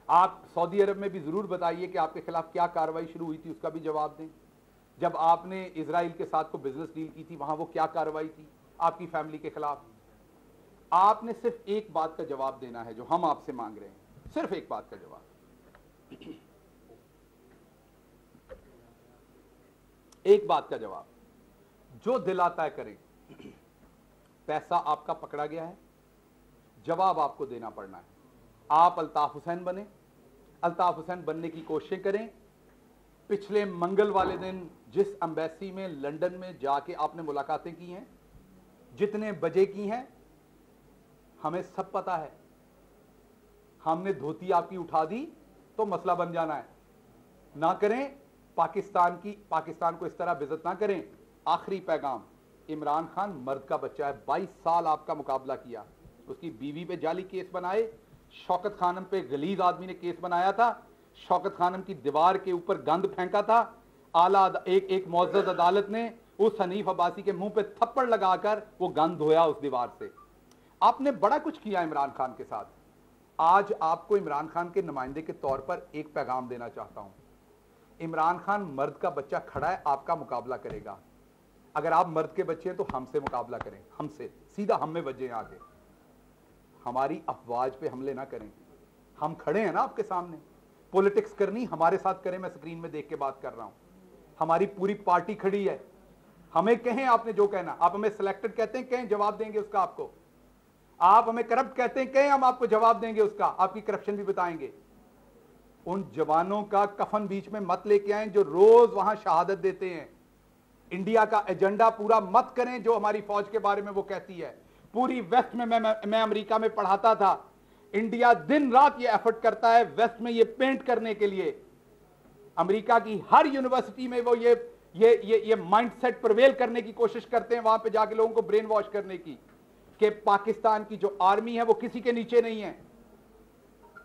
आप सऊदी अरब में भी जरूर बताइए कि आपके खिलाफ क्या कार्रवाई शुरू हुई थी, उसका भी जवाब दें। जब आपने इजराइल के साथ को बिजनेस डील की थी, वहां वो क्या कार्रवाई थी आपकी फैमिली के खिलाफ। आपने सिर्फ एक बात का जवाब देना है जो हम आपसे मांग रहे हैं, सिर्फ एक बात का जवाब। एक बात का जवाब, जो दिल आता है करें। पैसा आपका पकड़ा गया है, जवाब आपको देना पड़ना है। आप अल्ताफ हुसैन बने, अल्ताफ हुसैन बनने की कोशिश करें। पिछले मंगल वाले दिन जिस एम्बेसी में लंदन में जाके आपने मुलाकातें की हैं, जितने बजे की हैं, हमें सब पता है। हमने धोती आपकी उठा दी तो मसला बन जाना है। ना करें, पाकिस्तान को इस तरह बेइज्जत ना करें। आखिरी पैगाम, इमरान खान मर्द का बच्चा है, 22 साल आपका मुकाबला किया, उसकी बीवी पे जाली केस बनाए, शौकत खानम पे गलीज आदमी ने केस बनाया था, शौकत खानम की दीवार के ऊपर गंद फेंका था, एक मुअज़्ज़ज़ अदालत ने उस हनीफ अब्बासी के मुंह पे थप्पड़ लगाकर वो गंद धोया उस दीवार से। आपने बड़ा कुछ किया इमरान खान के साथ। आज आपको इमरान खान के नुमाइंदे के तौर पर एक पैगाम देना चाहता हूं। इमरान खान मर्द का बच्चा खड़ा है, आपका मुकाबला करेगा। अगर आप मर्द के बच्चे हैं तो हमसे मुकाबला करें, हमसे सीधा हम में बजे आगे। हमारी अफवाज पे हमले ना करें, हम खड़े हैं ना आपके सामने। पॉलिटिक्स करनी हमारे साथ करें, मैं स्क्रीन में देख के बात कर रहा हूं। हमारी पूरी पार्टी खड़ी है, हमें कहें आपने जो कहना। आप हमें सिलेक्टेड कहते हैं, कहें, जवाब देंगे उसका आपको। आप हमें करप्ट कहते हैं, कहें, हम आपको जवाब देंगे उसका, आपकी करप्शन भी बताएंगे। उन जवानों का कफन बीच में मत लेके आए जो रोज वहां शहादत देते हैं। इंडिया का एजेंडा पूरा मत करें जो हमारी फौज के बारे में वो कहती है। पूरी वेस्ट में मैं अमेरिका में पढ़ाता था, इंडिया दिन रात ये एफर्ट करता है वेस्ट में ये पेंट करने के लिए। अमेरिका की हर यूनिवर्सिटी में वो ये माइंडसेट प्रिवेल करने की कोशिश करते हैं, वहां पे जाके लोगों को ब्रेन वॉश करने की, कि पाकिस्तान की जो आर्मी है वो किसी के नीचे नहीं है।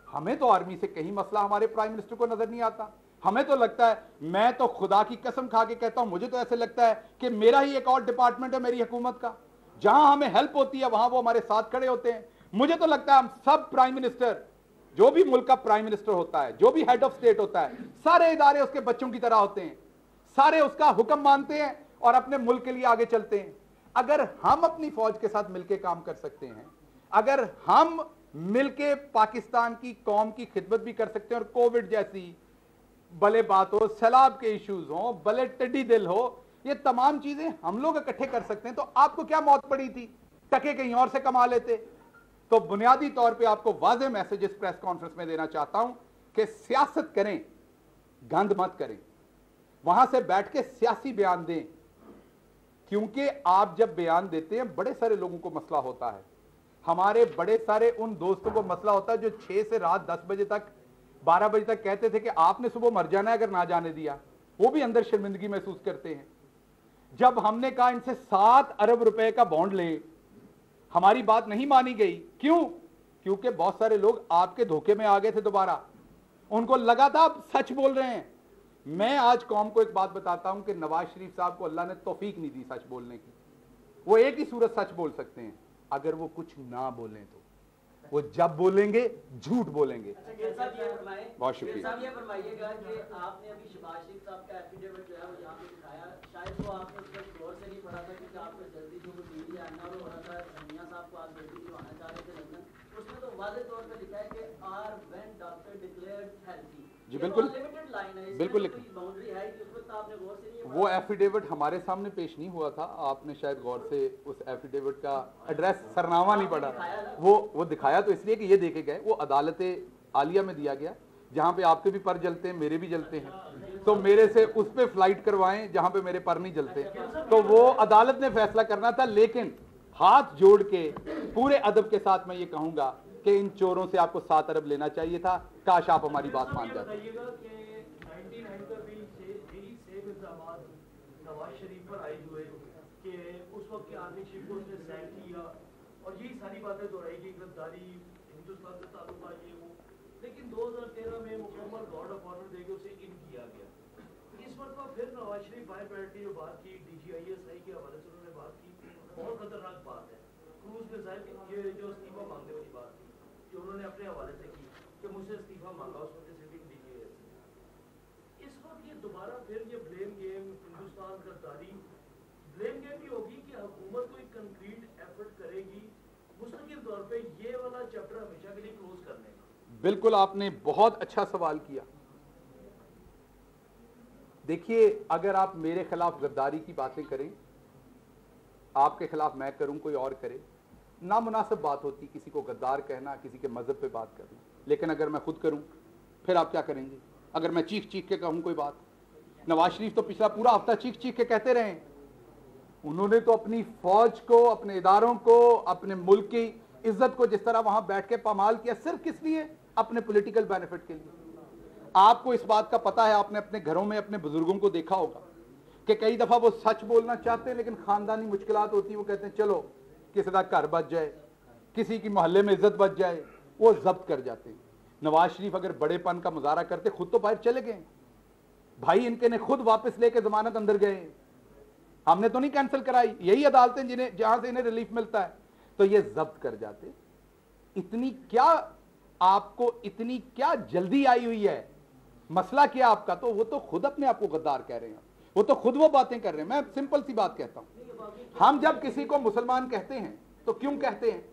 हमें तो आर्मी से कहीं मसला हमारे प्राइम मिनिस्टर को नजर नहीं आता। हमें तो लगता है, मैं तो खुदा की कसम खा के कहता हूं, मुझे तो ऐसे लगता है कि मेरा ही एक और डिपार्टमेंट है मेरी हुकूमत का, जहां हमें हेल्प होती है वहां वो हमारे साथ खड़े होते हैं। मुझे तो लगता है हम सब प्राइम मिनिस्टर, जो भी मुल्क का प्राइम मिनिस्टर होता है, जो भी हेड ऑफ स्टेट होता है, सारे इदारे उसके बच्चों की तरह होते हैं, सारे उसका हुक्म मानते हैं और अपने मुल्क के लिए आगे चलते हैं। अगर हम अपनी फौज के साथ मिलकर काम कर सकते हैं, अगर हम मिलके पाकिस्तान की कौम की खिदमत भी कर सकते हैं, और कोविड जैसी भले बात हो, सैलाब के इश्यूज हो, भले टिड्डी दिल हो, ये तमाम चीजें हम लोग इकट्ठे कर सकते हैं, तो आपको क्या मौत पड़ी थी? टके कहीं और से कमा लेते। तो बुनियादी तौर पे आपको वाज़ेह मैसेज इस प्रेस कॉन्फ्रेंस में देना चाहता हूं कि सियासत करें, गंद मत करें, वहां से बैठ के सियासी बयान दें, क्योंकि आप जब बयान देते हैं बड़े सारे लोगों को मसला होता है। हमारे बड़े सारे उन दोस्तों को मसला होता है जो 6 से रात 10 बजे तक, 12 बजे तक कहते थे कि आपने सुबह मर जाना है अगर ना जाने दिया। वो भी अंदर शर्मिंदगी महसूस करते हैं। जब हमने कहा इनसे 7 अरब रुपए का बॉन्ड ले, हमारी बात नहीं मानी गई। क्यों? क्योंकि बहुत सारे लोग आपके धोखे में आ गए थे दोबारा, उनको लगा था आप सच बोल रहे हैं। मैं आज कौम को एक बात बताता हूं कि नवाज शरीफ साहब को अल्लाह ने तौफीक नहीं दी सच बोलने की। वो एक ही सूरत सच बोल सकते हैं, अगर वो कुछ ना बोलें तो। वो जब बोलेंगे झूठ बोलेंगे। बहुत शुक्रिया। ये फरमाइएगा कि आपने अभी शहबाज शरीफ साहब का एफिडेविट जो है वो यहाँ पे दिखाया, शायद वो आपने उस पर गौर से नहीं पढ़ा था, क्योंकि आपको जल्दी जो मीडिया आना हो रहा था, समिया साहब को आज जल्दी दिलवाना चाह रहे थे लंदन। उसमें तो वाज़ेह तौर पर लिखा है कि are when doctor declared healthy. जी बिल्कुल, लिमिटेड लाइन है, बिल्कुल बाउंड्री है कि उस वक्त आपने गौर से नहीं। वो एफिडेविट हमारे सामने पेश नहीं हुआ था, आपने शायद गौर से उस एफिडेविट का एड्रेस सरनामा नहीं पढ़ा। वो दिखाया तो इसलिए कि ये देखे गए, वो अदालत आलिया में दिया गया, जहां पे आपके भी पर जलते हैं, मेरे भी जलते हैं, तो मेरे से उस पे फ्लाइट करवाएं जहां पे मेरे पर नहीं जलते। तो वो अदालत ने फैसला करना था। लेकिन हाथ जोड़ के पूरे अदब के साथ मैं ये कहूंगा कि इन चोरों से आपको 7 अरब लेना चाहिए था। काश आप हमारी बात मान जाते। नवाज शरीफ पर आए हुए कि उस वक्त के आर्मी चीफ को उसने सैन किया और यही सारी बातें दोहराई कि गिरफ्तारी हिंदुस्तान से ताल्लुक है ये वो, लेकिन 2013 में मुकम्मल गार्ड ऑफ ऑनर देके उसे इन किया गया। इस मरतबा फिर नवाज शरीफ बाहर बैठ के जो बात की, DGISI के हवाले से उन्होंने बात की, बहुत खतरनाक बात है। क्रूज मिसाइल ये जो इस्तीफा मांगने वाली बात थी जो उन्होंने अपने हवाले से की कि मुझसे इस्तीफा मांगा, उस वक्त सिटिंग DGISI। इस वक्त ये दोबारा फिर ये ब्लेम गेम, हिंदुस्तान गद्दारी, ब्लेम गेम भी होगी कि हुकूमत कोई कंक्रीट एफर्ट करेगी मुस्तकिल तौर पे ये वाला चैप्टर हमेशा के लिए क्लोज करने का। बिल्कुल, आपने बहुत अच्छा सवाल किया। देखिए, अगर आप मेरे खिलाफ गद्दारी की बातें करें, आपके खिलाफ मैं करूं, कोई और करे, नामुनासिब बात होती किसी को गद्दार कहना, किसी के मजहब पे बात करना। लेकिन अगर मैं खुद करूं फिर आप क्या करेंगे? अगर मैं चीख चीख के कहूं कोई बात, नवाज शरीफ तो पिछला पूरा हफ्ता चीख चीख के कहते रहे। उन्होंने तो अपनी फौज को, अपने इदारों को, अपने मुल्क की इज्जत को जिस तरह वहां बैठ के पामाल किया, सिर्फ किस लिए? अपने पॉलिटिकल बेनिफिट के लिए। आपको इस बात का पता है, आपने अपने घरों में अपने बुजुर्गों को देखा होगा कि कई दफा वो सच बोलना चाहते हैं लेकिन खानदानी मुश्किलात होती है, वो कहते हैं चलो किसी का घर बच जाए, किसी की मोहल्ले में इज्जत बच जाए, वो जब्त कर जाते हैं। नवाज शरीफ अगर बड़ेपन का मुजाहरा करते, खुद तो बाहर चले गए भाई, इनके ने खुद वापस लेके जमानत अंदर गए, हमने तो नहीं कैंसिल कराई, यही अदालतें जिन्हें जहां से इन्हें रिलीफ मिलता है, तो ये जब्त कर जाते। इतनी क्या आपको, इतनी क्या जल्दी आई हुई है, मसला क्या आपका? तो वो तो खुद अपने आप को गद्दार कह रहे हैं, वो तो खुद वो बातें कर रहे हैं। मैं सिंपल सी बात कहता हूं, हम जब किसी को मुसलमान कहते हैं तो क्यों कहते हैं?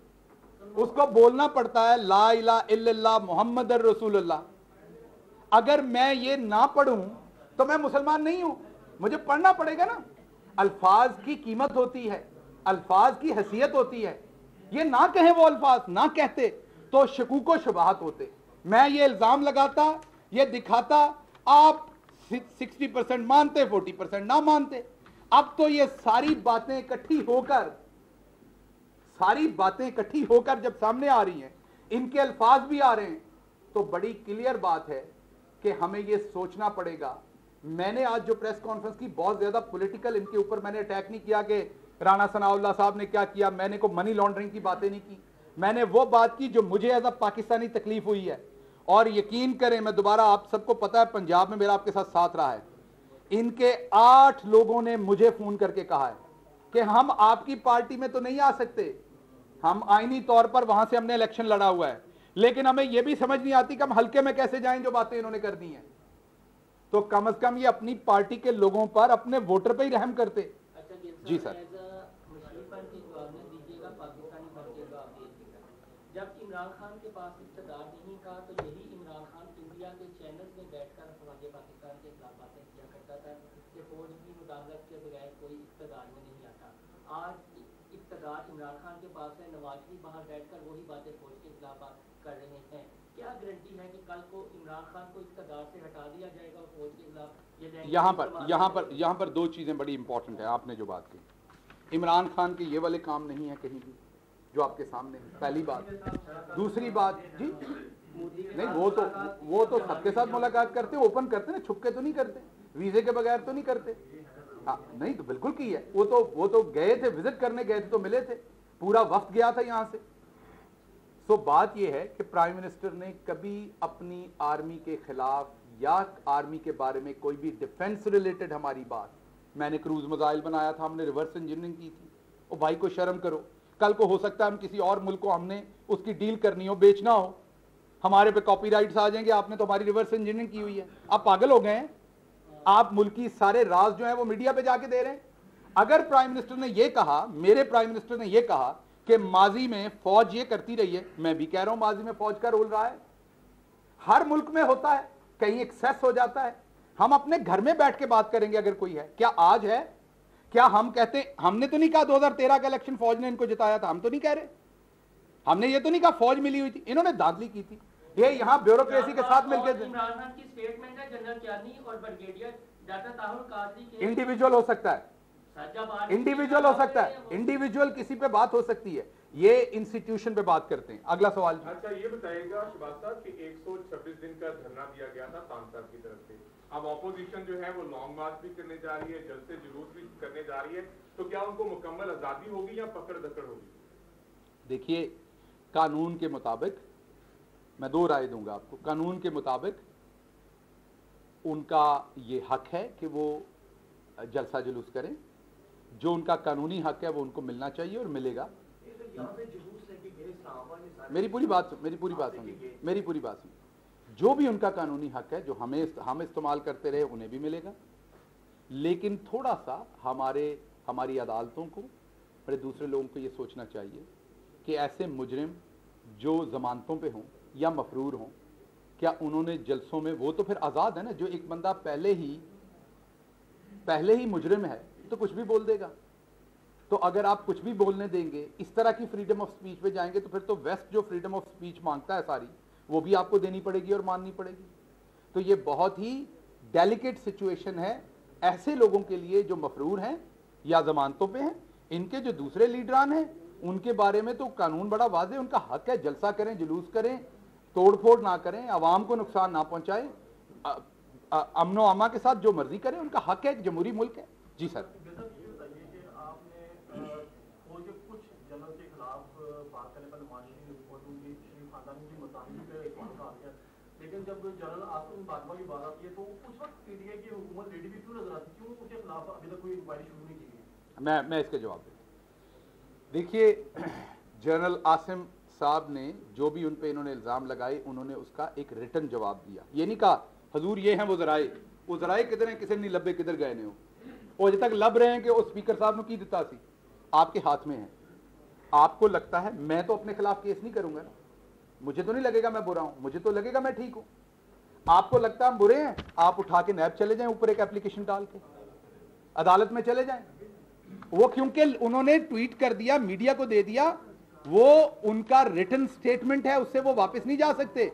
उसको बोलना पड़ता है ला इलाहा इल्लल्लाह मुहम्मदुर रसूलुल्लाह। अगर मैं ये ना पढ़ूं तो मैं मुसलमान नहीं हूं, मुझे पढ़ना पड़ेगा ना। अल्फाज की कीमत होती है, अल्फाज की हैसियत होती है। ये ना कहें वो अल्फाज, ना कहते तो शकूक शुबहात होते। मैं ये इल्जाम लगाता, ये दिखाता, आप 60% मानते, 40% ना मानते। अब तो ये सारी बातें इकट्ठी होकर जब सामने आ रही हैं, इनके अल्फाज भी आ रहे हैं, तो बड़ी क्लियर बात है कि हमें ये सोचना पड़ेगा। मैंने आज जो प्रेस कॉन्फ्रेंस की, बहुत ज्यादा पॉलिटिकल इनके ऊपर मैंने अटैक नहीं किया कि राणा सनाउल्लाह साहब ने क्या किया, मैंने को मनी लॉन्ड्रिंग की बातें नहीं की। मैंने वो बात की जो मुझे एज अ पाकिस्तानी तकलीफ हुई है। और यकीन करें, मैं दोबारा, आप सबको पता है पंजाब में मेरा आपके साथ रहा है, इनके 8 लोगों ने मुझे फोन करके कहा है कि हम आपकी पार्टी में तो नहीं आ सकते, हम आईनी तौर पर वहां से हमने इलेक्शन लड़ा हुआ है, लेकिन हमें यह भी समझ नहीं आती कि हम हल्के में कैसे जाएं जो बातें इन्होंने कर दी हैं। तो कम से कम ये अपनी पार्टी के लोगों पर, अपने वोटर पर ही रहम करते। अच्छा जी सर। जब इमरान खान के पास इक़्तिदार नहीं था तो यही इमरान खान इंडिया के चैनल में बैठकर हमारे पाकिस्तान के खिलाफ बातें किया करता था कि फौज की मुदाखलत के बगैर कोई इक़्तिदार में नहीं आता। आज इक़्तिदार इमरान खान के पास है, नवाज शरीफ बाहर बैठकर वही बातें फौज के खिलाफ कर रहे हैं। क्या गारंटी है कि कल को इमरान खान को इक़्तिदार से हटा दिया जाएगा और फौज के खिलाफ? यहाँ पर 2 चीजें बड़ी इंपॉर्टेंट है। आपने जो बात की, इमरान खान के ये वाले काम नहीं है कहीं भी जो आपके सामने है, पहली बात। दूसरी बात जी, नहीं, वो तो सबके साथ मुलाकात करते, ओपन करते ना, छुप के तो नहीं करते, वीजे के बगैर तो नहीं करते। हाँ, नहीं तो बिल्कुल की है। वो तो गए थे, विजिट करने गए थे, तो मिले थे, पूरा वक्त गया था यहां से। सो बात यह है कि प्राइम मिनिस्टर ने कभी अपनी आर्मी के खिलाफ या आर्मी के बारे में कोई भी डिफेंस रिलेटेड हमारी बात, मैंने क्रूज मिसाइल बनाया था, हमने रिवर्स इंजीनियरिंग की थी, ओ भाई को शर्म करो। कल को हो सकता है हम किसी और मुल्क को हमने उसकी डील करनी हो, बेचना हो, हमारे पे कॉपीराइट्स आ जाएंगे, आपने तो हमारी रिवर्स इंजीनियरिंग की हुई है। आप पागल हो गए हैं? आप मुल्क की सारे राज जो है वो मीडिया पे जाके दे रहे हैं। अगर प्राइम मिनिस्टर ने यह कहा, मेरे प्राइम मिनिस्टर ने यह कहा कि माजी में फौज ये करती रही है, मैं भी कह रहा हूं माजी में फौज का रोल रहा है, हर मुल्क में होता है, कहीं एक्सेस हो जाता है। हम अपने घर में बैठ के बात करेंगे अगर कोई है, क्या आज है? क्या हम कहते, हमने तो नहीं कहा 2013 का इलेक्शन फौज ने इनको जिताया था, हम तो नहीं कह रहे, हमने ये तो नहीं कहा फौज मिली हुई थी, इन्होंने धांधली की थी, ये यहाँ ब्यूरोक्रेसी के साथ मिलकर। इमरान खान की स्टेटमेंट है जनरल क्यानी और ब्रिगेडियर डॉक्टर ताहिर कादरी के, इंडिविजुअल हो सकता है, इंडिविजुअल हो सकता है, इंडिविजुअल किसी पे बात हो सकती है, ये इंस्टीट्यूशन पे बात करते हैं। अगला सवाल। अच्छा, ये बताइएगा शहबाज साहब कि 126 दिन का धरना दिया गया था खान साहब की तरफ से, अब ऑपोजिशन जो है वो लॉन्ग मार्च भी करने जा रही है, जलसे जुलूस भी करने जा रही है, तो क्या उनको मुकम्मल आजादी होगी या पकड़ दकड़ होगी? देखिए, कानून के मुताबिक मैं 2 राय दूंगा आपको। कानून के मुताबिक उनका ये हक है कि वो जलसा जुलूस करें, जो उनका कानूनी हक है वो उनको मिलना चाहिए और मिलेगा। मेरी पूरी बात सुनिए, जो भी उनका कानूनी हक है, जो हम इस्तेमाल करते रहे, उन्हें भी मिलेगा। लेकिन थोड़ा सा हमारी अदालतों को, बड़े दूसरे लोगों को ये सोचना चाहिए कि ऐसे मुजरिम जो जमानतों पे हों या मफरूर हों, क्या उन्होंने जलसों में, वो तो फिर आज़ाद है ना। जो एक बंदा पहले ही मुजरिम है तो कुछ भी बोल देगा, तो अगर आप कुछ भी बोलने देंगे, इस तरह की फ्रीडम ऑफ स्पीच पे जाएंगे, तो फिर तो वेस्ट जो फ्रीडम ऑफ स्पीच मांगता है सारी, वो भी आपको देनी पड़ेगी और माननी पड़ेगी। तो ये बहुत ही डेलिकेट सिचुएशन है ऐसे लोगों के लिए जो मफरूर हैं या जमानतों पे हैं। इनके जो दूसरे लीडरान हैं उनके बारे में तो कानून बड़ा वाज़ेह, उनका हक है, जलसा करें, जुलूस करें, तोड़फोड़ ना करें, आवाम को नुकसान ना पहुंचाएं, अमनो अमा के साथ जो मर्जी करें, उनका हक है, एक जमहूरी मुल्क है। जी सर। लेकिन जब जनरल आसिम बाजवा की बात आती है तो उस वक्त पीटीआई की हुकूमत रेडी भी क्यों नजर आती है, क्यों उसके खिलाफ अभी तक कोई इंक्वायरी शुरू नहीं की गई? मैं इसका जवाब दूं। देखिए, जनरल आसिम साहब ने जो भी उन पे इन्होंने इल्ज़ाम लगाए, उन्होंने उसका एक रिटन जवाब दिया। ये नहीं कहा हजूर ये हैं वो ज़राए किधर हैं, किसे नहीं लब्बे किधर गए ने हो, वो अजे तक लब रहे हैं कि उस स्पीकर साहब ने की दिता सी, आपके हाथ में है। आपको लगता है मैं तो अपने खिलाफ केस नहीं करूंगा ना, मुझे तो नहीं लगेगा मैं बुरा हूं, मुझे तो लगेगा मैं ठीक हूं। आपको लगता है हम बुरे हैं, आप उठा के नैब चले जाएं, ऊपर एक एप्लीकेशन डाल के अदालत में चले जाएं। वो क्योंकि उन्होंने ट्वीट कर दिया, मीडिया को दे दिया, वो उनका रिटन स्टेटमेंट है, उससे वो वापस नहीं जा सकते।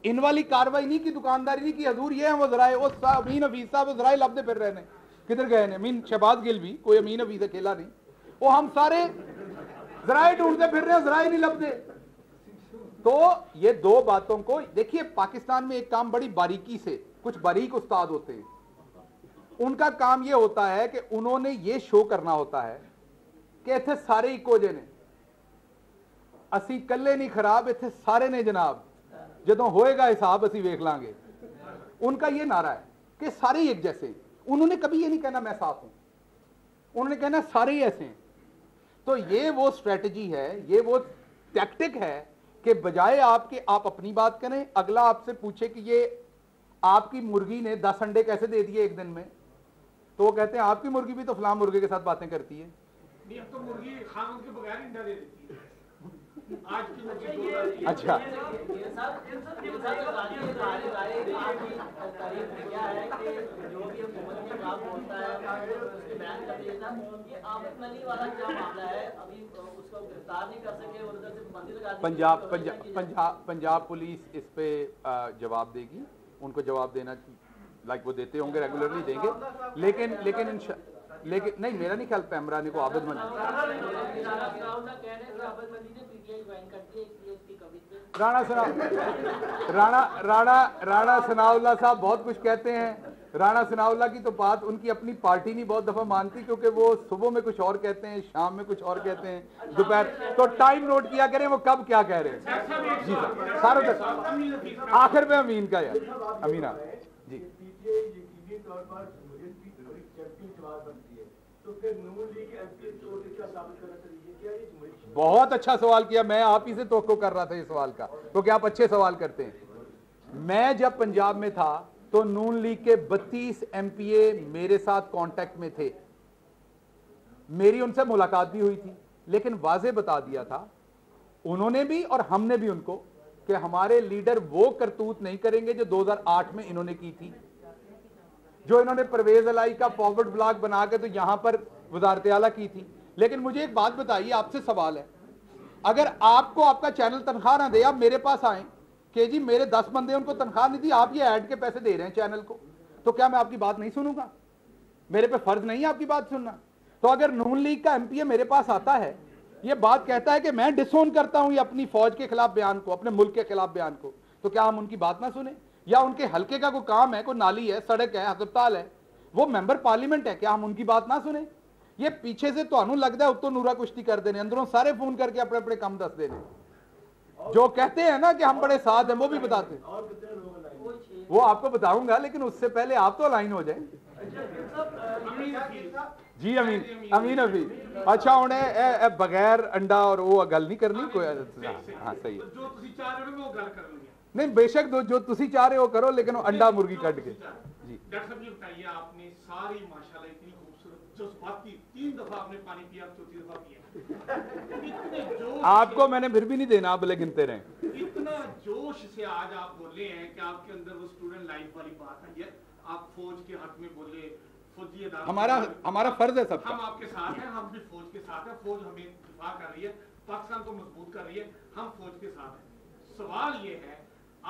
इन वाली कार्रवाई नहीं की, दुकानदारी नहीं की, हजूर ये हैं वो ज़राए, वो अमीन हफीज साहब वो ज़राए लबदे फिर रहे ने, किधर गए ने, अमीन शहबाज गिल भी, कोई अमीन हफीज अकेला नहीं, वो हम सारे ज़राए ढूंढते फिर रहे हैं, ज़राए नहीं लबदे। तो ये दो बातों को देखिए, पाकिस्तान में एक काम बड़ी बारीकी से, कुछ बारीक उस्ताद होते हैं, उनका काम ये होता है कि उन्होंने ये शो करना होता है कि इत्थे सारे इको जे ने, असी कल्ले नहीं खराब, इत्थे सारे ने जनाब, जदों होएगा हिसाब असी वेख लांगे। उनका ये नारा है कि सारे ही एक जैसे हैं। उन्होंने कभी ये नहीं कहना मैं साफ हूं, उन्होंने कहना सारे ही ऐसे हैं। तो ये वो स्ट्रेटजी है, ये वो टैक्टिक है कि बजाय आपके आप अपनी बात करें, अगला आपसे पूछे कि ये आपकी मुर्गी ने 10 अंडे कैसे दे दिए एक दिन में, तो वो कहते हैं आपकी मुर्गी भी तो फलां मुर्गे के साथ बातें करती है। नहीं, अब तो मुर्गी खान के बगैर ही अंडा दे देती है। आज की मुर्गी अच्छा, क्या है कि जो भी हुकूमत के खिलाफ बोलता है उसके बयान कर दिया था। ये आमिर मनी वाला क्या मामला है, अभी उसको गिरफ्तार नहीं कर सके और उधर से पाबंदी लगा दी। पंजाब पुलिस इस पे जवाब देगी, उनको जवाब देना लाइक वो देते होंगे, रेगुलरली देंगे, लेकिन नहीं, मेरा नहीं ख्याल पैमरानी को आबद मंदी राणा सनाउल्लाह साहब बहुत कुछ कहते हैं। राणा सनाउल्लाह की तो बात उनकी अपनी पार्टी नहीं बहुत दफा मानती, क्योंकि वो सुबह में कुछ और कहते हैं, शाम में कुछ और कहते हैं, दोपहर। तो टाइम नोट किया करें वो कब क्या कह रहे हैं। जी सर, सारों तक आखिर में अमीन का है, अमीना जी। बहुत अच्छा सवाल किया, मैं आप ही से तवक्को कर रहा था ये सवाल का, क्योंकि आप अच्छे सवाल करते हैं। मैं जब पंजाब में था तो नून लीग के 32 एमपीए मेरे साथ कांटेक्ट में थे, मेरी उनसे मुलाकात भी हुई थी, लेकिन वाजे बता दिया था उन्होंने भी और हमने भी उनको कि हमारे लीडर वो करतूत नहीं करेंगे जो 2008 में इन्होंने की थी, जो इन्होंने परवेज अलाई का फॉरवर्ड ब्लॉग बना के तो यहां पर वजारत आला की थी। लेकिन मुझे एक बात बताइए, आपसे सवाल है, अगर आपको आपका चैनल तनख्वाह ना दे, आप मेरे पास आए कि जी मेरे 10 बंदे उनको तनख्वाह नहीं दी, आप ये ऐड के पैसे दे रहे हैं चैनल को, तो क्या मैं आपकी बात नहीं सुनूंगा? मेरे पे फर्ज नहीं है आपकी बात सुनना। तो अगर नून लीग का एमपीए मेरे पास आता है, ये बात कहता है कि मैं डिसोन करता हूं ये अपनी फौज के खिलाफ बयान को, अपने मुल्क के खिलाफ बयान को, तो क्या हम उनकी बात ना सुने? या उनके हल्के का कोई काम है, कोई नाली है, सड़क है, अस्पताल है, वो मेंबर पार्लियामेंट है, क्या हम उनकी बात ना सुने? ये पीछे से तो लगता है उत्तो नूरा कुश्ती कर देने, अंदरों सारे फोन करके अपने अपने कम दस देने, जो कहते हैं ना कि हम बड़े साथ हैं, वो भी बताते हैं। वो आपको बताऊंगा, लेकिन उससे पहले आप तो अलाइन हो जाए। जी अमीन अभी अच्छा उन्हें बगैर अंडा और वो गल नहीं करनी कोई। हाँ सही है, नहीं बेशक जो तुसी चाह रहे हो करो, लेकिन अंडा मुर्गी कट के। जी डॉक्टर साहब, ये बताइए, आपने सारी माशाल्लाह इतनी खूबसूरत जज्बाती 3 दफा आपने पानी पिया, 4थी दफा पिया, इतने जोश, आपको मैंने फिर भी नहीं देना, आप भले गिनते रहे। इतना जोश से आज आप बोले हैं कि आपके अंदर वो स्टूडेंट लाइफ वाली बात है, आप फौज के हक में बोले, फौजी हमारा फर्ज है सबका, हम आपके साथ हैं, हम भी फौज के साथ हैं, फौज हमें दिफा कर रही है, पाकिस्तान को मजबूत कर रही है, हम फौज के साथ हैं। सवाल ये है,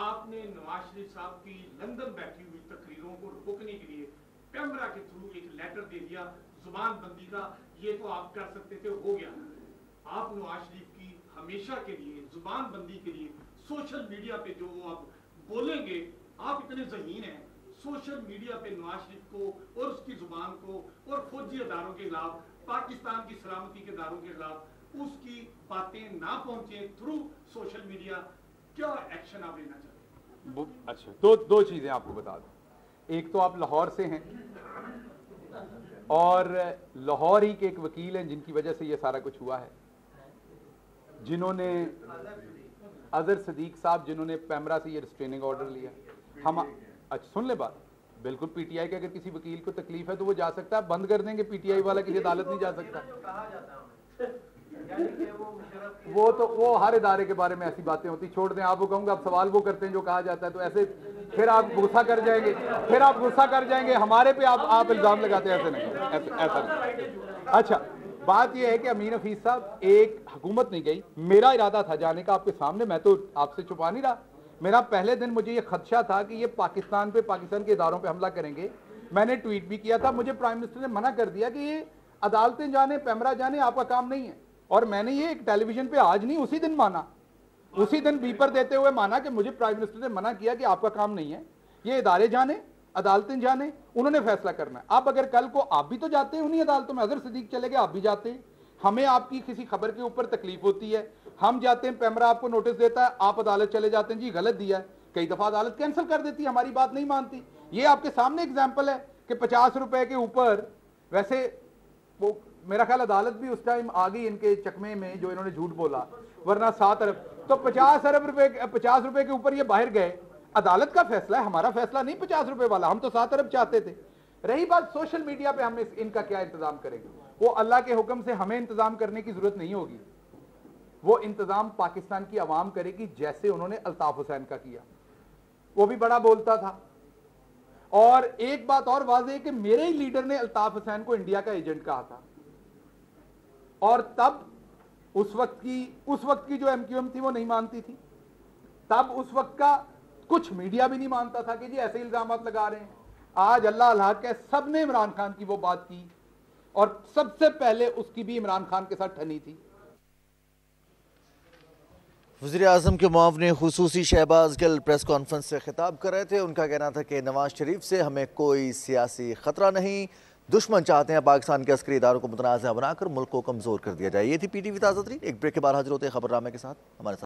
आपने नवाज शरीफ साहब की लंदन बैठी हुई तकरीरों को रोकने के लिए पैमरा के थ्रू एक लेटर दे दिया जुबान बंदी का, ये तो आप कर सकते थे, हो गया। आप नवाज शरीफ की हमेशा के लिए जुबान बंदी के लिए सोशल मीडिया पे जो आप बोलेंगे, आप इतने ज़हीन हैं, सोशल मीडिया पे नवाज शरीफ को और उसकी जुबान को और फौजी अदारों के खिलाफ, पाकिस्तान की सलामती के इदारों के खिलाफ उसकी बातें ना पहुंचे थ्रू सोशल मीडिया, क्या एक्शन आप लेना चाहते हैं? अच्छा, दो चीजें आपको बता दूं। एक तो आप लाहौर से हैं और लाहौर ही के एक वकील हैं जिनकी वजह से ये सारा कुछ हुआ है, जिन्होंने अजहर सदीक साहब, जिन्होंने पैमरा से ये रिस्ट्रेनिंग ऑर्डर लिया। हम अच्छा सुन ले बात, बिल्कुल पीटीआई के अगर किसी वकील को तकलीफ है तो वो जा सकता है, बंद कर देंगे, पीटीआई वाला किसी अदालत नहीं जा सकता। वो हर इदारे के बारे में ऐसी बातें होती, छोड़ दें। आप वो कहूँगा आप सवाल वो करते हैं जो कहा जाता है, तो ऐसे फिर आप गुस्सा कर जाएंगे, हमारे पे आप इल्जाम लगाते हैं, ऐसे नहीं, ऐसा नहीं। अच्छा, बात यह है कि अमीन हफीज साहब, एक हुकूमत नहीं गई, मेरा इरादा था जाने का आपके सामने, मैं तो आपसे छुपा नहीं रहा। मेरा पहले दिन मुझे ये खदशा था कि ये पाकिस्तान के इदारों पे हमला करेंगे। मैंने ट्वीट भी किया था, मुझे प्राइम मिनिस्टर ने मना कर दिया कि ये अदालतें जाने, पैमरा जाने, आपका काम नहीं है। और मैंने ये एक टेलीविजन पे आज नहीं, उसी दिन माना, उसी दिन बीपर देते हुए माना कि मुझे प्राइम मिनिस्टर ने मना किया कि आपका काम नहीं है, ये इदारे जाने, अदालतें जाने, उन्होंने फैसला करना है। अब अगर कल को आप भी तो जाते हैं उन्हीं अदालतों में, अजहर सिद्दीक चले गए, आप भी जाते हैं, हमें आपकी किसी खबर के ऊपर तकलीफ होती है, हम जाते हैं, पैमरा आपको नोटिस देता है, आप अदालत चले जाते हैं, जी गलत दिया है, कई दफा अदालत कैंसिल कर देती है, हमारी बात नहीं मानती। ये आपके सामने एग्जाम्पल है कि 50 रुपए के ऊपर, वैसे वो मेरा ख्याल अदालत भी उस टाइम आ गई इनके चकमे में जो इन्होंने झूठ बोला, वरना 7 अरब, तो 50 रुपए के ऊपर ये बाहर गए। अदालत का फैसला है, हमारा फैसला नहीं 50 रुपए वाला, हम तो 7 अरब चाहते थे। रही बात सोशल मीडिया पे हम इनका क्या इंतजाम करेंगे, वो अल्लाह के हुक्म से हमें इंतजाम करने की जरूरत नहीं होगी, वो इंतजाम पाकिस्तान की आवाम करेगी, जैसे उन्होंने अल्ताफ हुसैन का किया। वो भी बड़ा बोलता था। और एक बात और वाज़ेह है कि मेरे ही लीडर ने अल्ताफ हुसैन को इंडिया का एजेंट कहा था, और तब उस वक्त की जो एमक्यूएम थी वो नहीं मानती थी, तब उस वक्त का कुछ मीडिया भी नहीं मानता था कि जी ऐसे इल्जाम लगा रहे हैं। आज अल्लाह अल्लाह के सबने इमरान खान की वो बात की, और सबसे पहले उसकी भी इमरान खान के साथ ठनी थी। वज़ीर आज़म के मुआवने खुसूसी शहबाज गिल प्रेस कॉन्फ्रेंस से खिताब कर रहे थे। उनका कहना था कि नवाज शरीफ से हमें कोई सियासी खतरा नहीं, दुश्मन चाहते हैं पाकिस्तान के अस्करी इदारों को मुतनाज़ा बनाकर मुल्क को कमज़ोर कर दिया जाए। ये थी PTV ताज़ा तरीन। एक ब्रेक के बाद हाजिर होते हैं खबरनामे के साथ, हमारे साथ